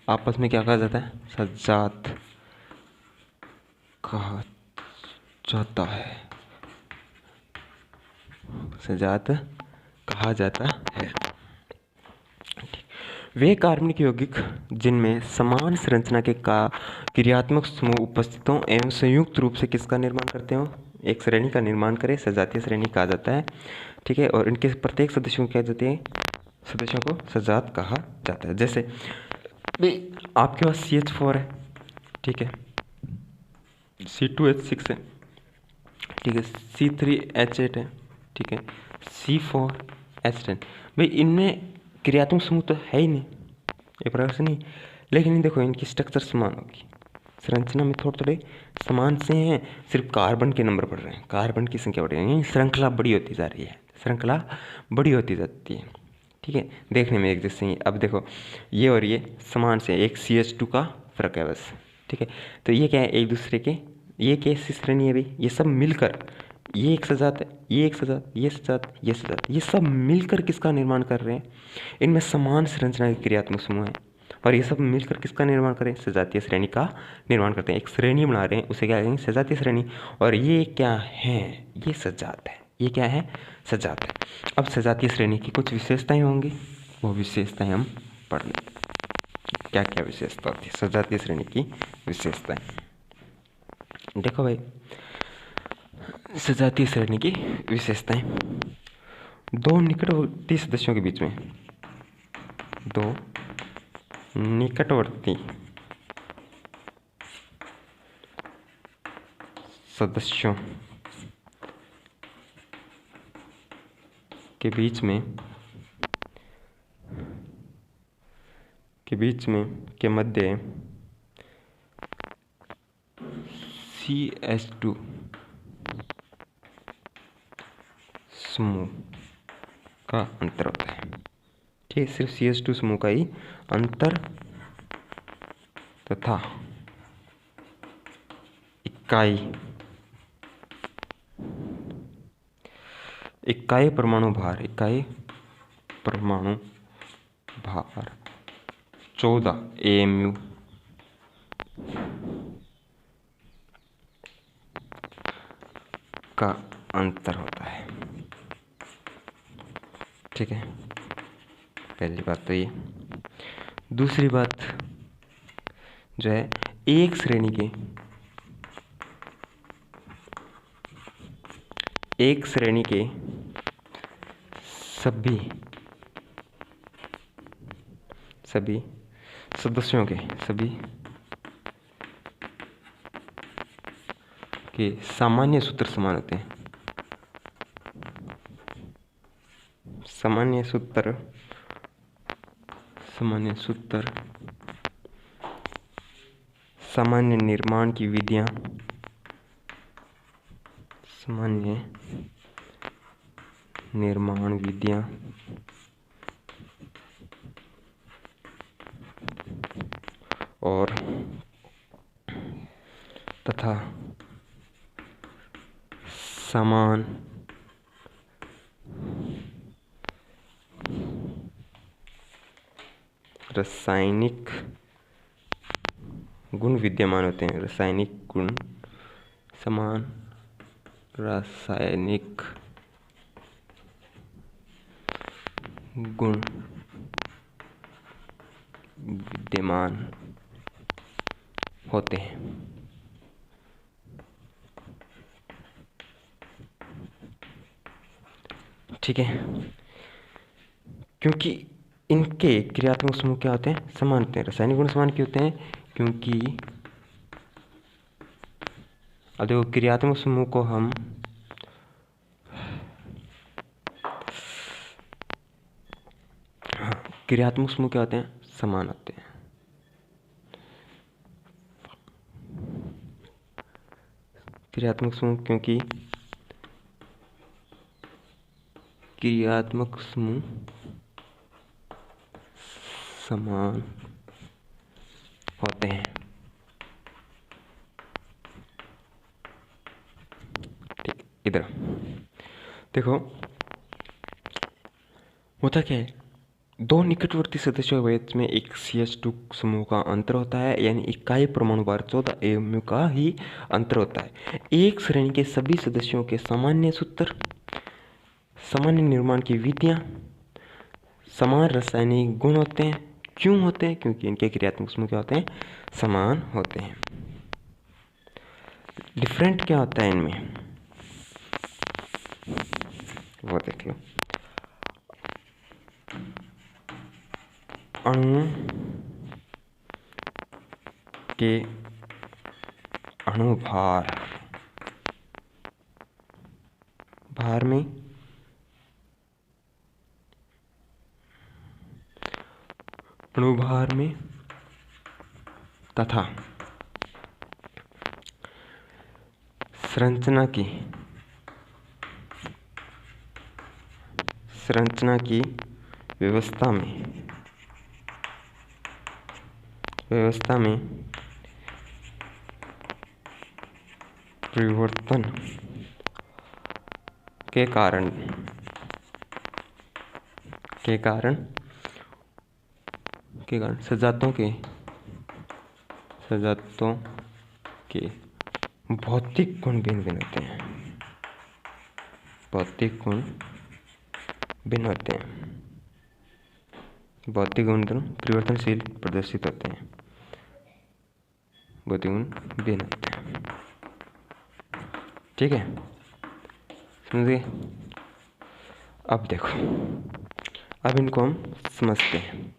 आपस में क्या कहा जाता है? सजात कहा जाता है। वे कार्बनिक यौगिक जिनमें समान संरचना के क्रियात्मक समूह उपस्थित हों एवं संयुक्त रूप से किसका निर्माण करते हो? एक श्रेणी का निर्माण करें, सजातीय श्रेणी कहा जाता है। ठीक है, और इनके प्रत्येक सदस्यों को क्या जाते हैं? सदस्यों को सजात कहा जाता है। जैसे आपके पास CH4 है, ठीक है, C2H6 है, ठीक है, C3H8 है, ठीक है, C4H10। भाई इनमें क्रियात्मक समूह तो है ही नहीं, एक प्रकार से नहीं, लेकिन देखो इनकी स्ट्रक्चर समान होगी, संरचना में थोड़े समान से हैं, सिर्फ कार्बन के नंबर बढ़ रहे हैं, कार्बन की संख्या बढ़ रही है, श्रृंखला बड़ी होती जा रही है, जाती है। ठीक है, देखने में एक जैसे ही। अब देखो ये और ये समान से, एक CH2 का फर्क है बस। ठीक है, तो ये क्या है? एक दूसरे के, ये कैसी श्रेणी है भाई? ये सब मिलकर, ये एक सजात है, ये एक सजात, ये सजात, ये सजात, ये सब मिलकर किसका निर्माण कर रहे हैं? इनमें समान संरचना के क्रियात्मक समूह है और ये सब मिलकर किसका निर्माण करें? सजातीय श्रेणी का निर्माण करते हैं। एक श्रेणी बना रहे हैं, उसे क्या कहेंगे? सजातीय श्रेणी। और ये क्या है? ये सजात है। ये क्या है? सजात है। अब सजातीय श्रेणी की कुछ विशेषताएं होंगी, वो विशेषताएं हम पढ़ लें। क्या क्या विशेषता होती है सजातीय श्रेणी की? विशेषताएं देखो भाई, सजातीय श्रेणी की विशेषताएं, दो निकटवर्ती सदस्यों के बीच में, दो निकटवर्ती सदस्यों के बीच में के मध्य CH2 समूह का अंतर होता है। ठीक है, सिर्फ CH2 समूह का ही अंतर तथा इकाई इकाई परमाणु भार, इकाई परमाणु भार 14 AMU का अंतर होता है। ठीक है, पहली बात तो ये। दूसरी बात जो है, एक श्रेणी के सभी सदस्यों के सामान्य सूत्र समान होते हैं। सामान्य सूत्र सामान्य निर्माण की विधियां, और तथा समान रासायनिक गुण विद्यमान होते हैं। समान रासायनिक गुण विद्यमान होते हैं। ठीक है, क्योंकि इनके क्रियात्मक समूह क्या होते हैं? समान होते हैं। रासायनिक गुण समान क्यों होते हैं? क्योंकि अब देखो, क्रियात्मक समूह को हम क्रियात्मक समूह क्या होते हैं? समान होते हैं। क्रियात्मक समूह, क्योंकि क्रियात्मक समूह समान होते हैं। ठीक, इधर देखो, होता क्या है, दो निकटवर्ती सदस्यों के बीच में एक CH2 समूह का अंतर होता है, यानी इकाई परमाणु भार 14 AMU का ही अंतर होता है। एक श्रेणी के सभी सदस्यों के सामान्य सूत्र, सामान्य निर्माण की विधियां, समान रासायनिक गुण होते हैं। क्यों होते हैं? क्योंकि इनके क्रियात्मक समूह क्या होते हैं? समान होते हैं। डिफरेंट क्या होता है इनमें, वो देख लो। अणु के अणुभार में तथा संरचना की व्यवस्था में परिवर्तन के कारण सजातों के भौतिक गुण भिन्न होते हैं। भौतिक गुण परिवर्तनशील प्रदर्शित होते हैं। भौतिक गुण भिन्न होते हैं। ठीक है, समझिए। अब देखो, अब इनको हम समझते हैं।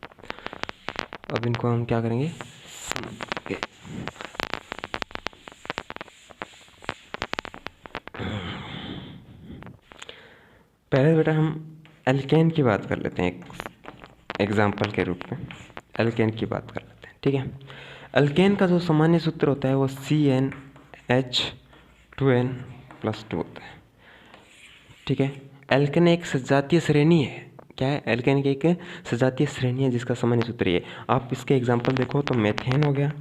अब इनको हम क्या करेंगे? पहले बेटा हम एल्केन की बात कर लेते हैं, एक एग्जाम्पल के रूप में एल्केन की बात कर लेते हैं। ठीक है, एल्केन का जो सामान्य सूत्र होता है वो CnH2n+2 होता है। ठीक है, एल्केन एक सजातीय श्रेणी है। क्या है? एल्केन की एक सजातीय श्रेणी है जिसका सामान्य सूत्र ये। आप इसके एग्जाम्पल देखो तो मेथेन हो गया,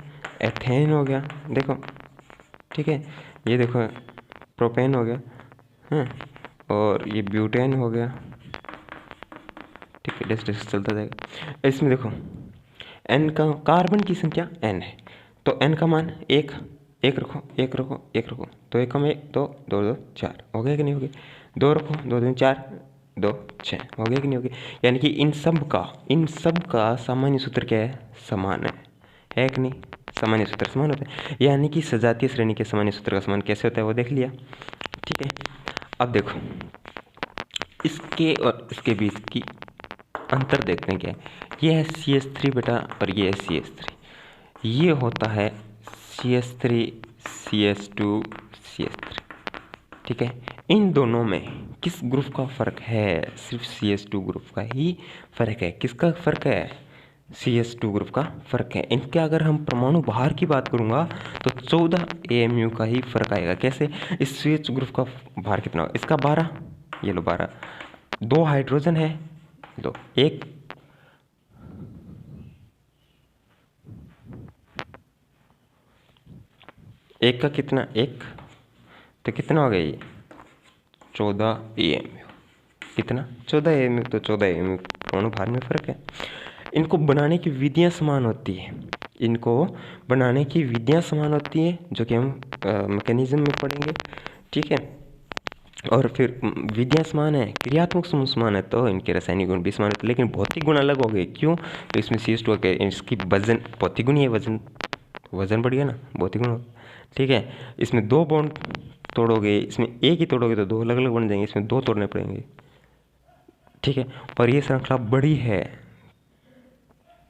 एथेन हो गया, देखो। ठीक है, ये देखो प्रोपेन हो गया, हाँ, और ये ब्यूटेन हो गया, ठीक है, डिस्टेंस चलता जाएगा। इसमें देखो एन का, कार्बन की संख्या एन है, तो एन का मान एक, एक रखो, एक रखो, एक रखो, तो एक कम एक, दो, दो दो चार, हो गया कि नहीं हो गया? दो रखो, दो दूनी चार, दो छः, हो गया कि नहीं हो गया? यानी कि इन सब का सामान्य सूत्र क्या है? समान है कि नहीं? सामान्य सूत्र समान होता है, यानी कि सजातीय श्रेणी के सामान्य सूत्र का समान कैसे होता है वो देख लिया, ठीक है। अब देखो इसके और इसके बीच की अंतर देखते हैं क्या है। ये है CH3 बेटा, और ये है CH3, ये होता है CH3 CH2 CH3, ठीक है। इन दोनों में किस ग्रुप का फर्क है? सिर्फ CH2 ग्रुप का ही फर्क है। किसका फर्क है? CH2 ग्रुप का फर्क है। इनके अगर हम परमाणु भार की बात करूंगा तो 14 AMU का ही फर्क आएगा। कैसे? इस CH ग्रुप का भार कितना होगा? इसका 12, ये लो 12, 2 हाइड्रोजन है, दो, एक का कितना? एक, तो कितना हो गया ये? 14 AMU। कितना? 14 AMU। तो 14 AMU परमाणु भार में फर्क है। इनको बनाने की विधियां समान होती है, इनको बनाने की विधियां समान होती है, जो कि हम मैकेनिज्म में पढ़ेंगे, ठीक है। और फिर विधियां समान है, क्रियात्मक समूह समान है, तो इनके रासायनिक गुण भी समान होते हैं, लेकिन भौतिक गुण अलग हो गए। क्यों? तो इसमें CH2 के इसकी वजन, भौतिक गुण ही है, वजन बढ़ गया ना, भौतिक गुण, ठीक है। इसमें 2 बॉन्ड तोड़ोगे, इसमें एक ही तोड़ोगे तो 2 अलग अलग बन जाएंगे, इसमें 2 तोड़ने पड़ेंगे, ठीक है। और ये श्रृंखला बड़ी है,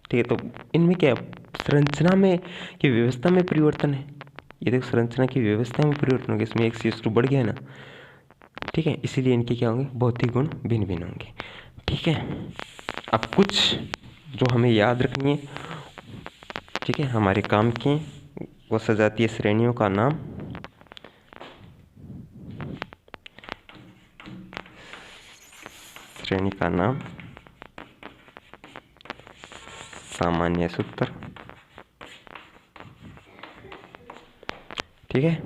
ठीक है। तो इनमें क्या है? संरचना में की व्यवस्था में परिवर्तन है। ये देखो संरचना की व्यवस्था में परिवर्तन हो गया, इसमें एक CH2 बढ़ गया ना, ठीक है। इसीलिए इनके क्या होंगे? भौतिक गुण भिन्न भिन्न होंगे, ठीक है। अब कुछ जो हमें याद रखनी है, ठीक है, हमारे काम की, वो सजातीय श्रेणियों का नाम, श्रेणी का नाम, सामान्य सूत्र, ठीक है,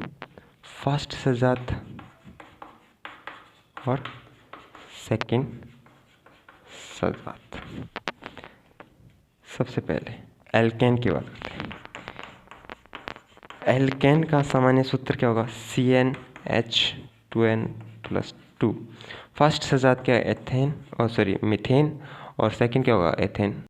फर्स्ट सजात और सेकंड सजात। सबसे पहले एल्केन की बात करते हैं। एल्केन का सामान्य सूत्र क्या होगा? CnH2n+2। फर्स्ट सजात क्या है? एथेन, और सॉरी मिथेन, और सेकंड क्या होगा? एथेन।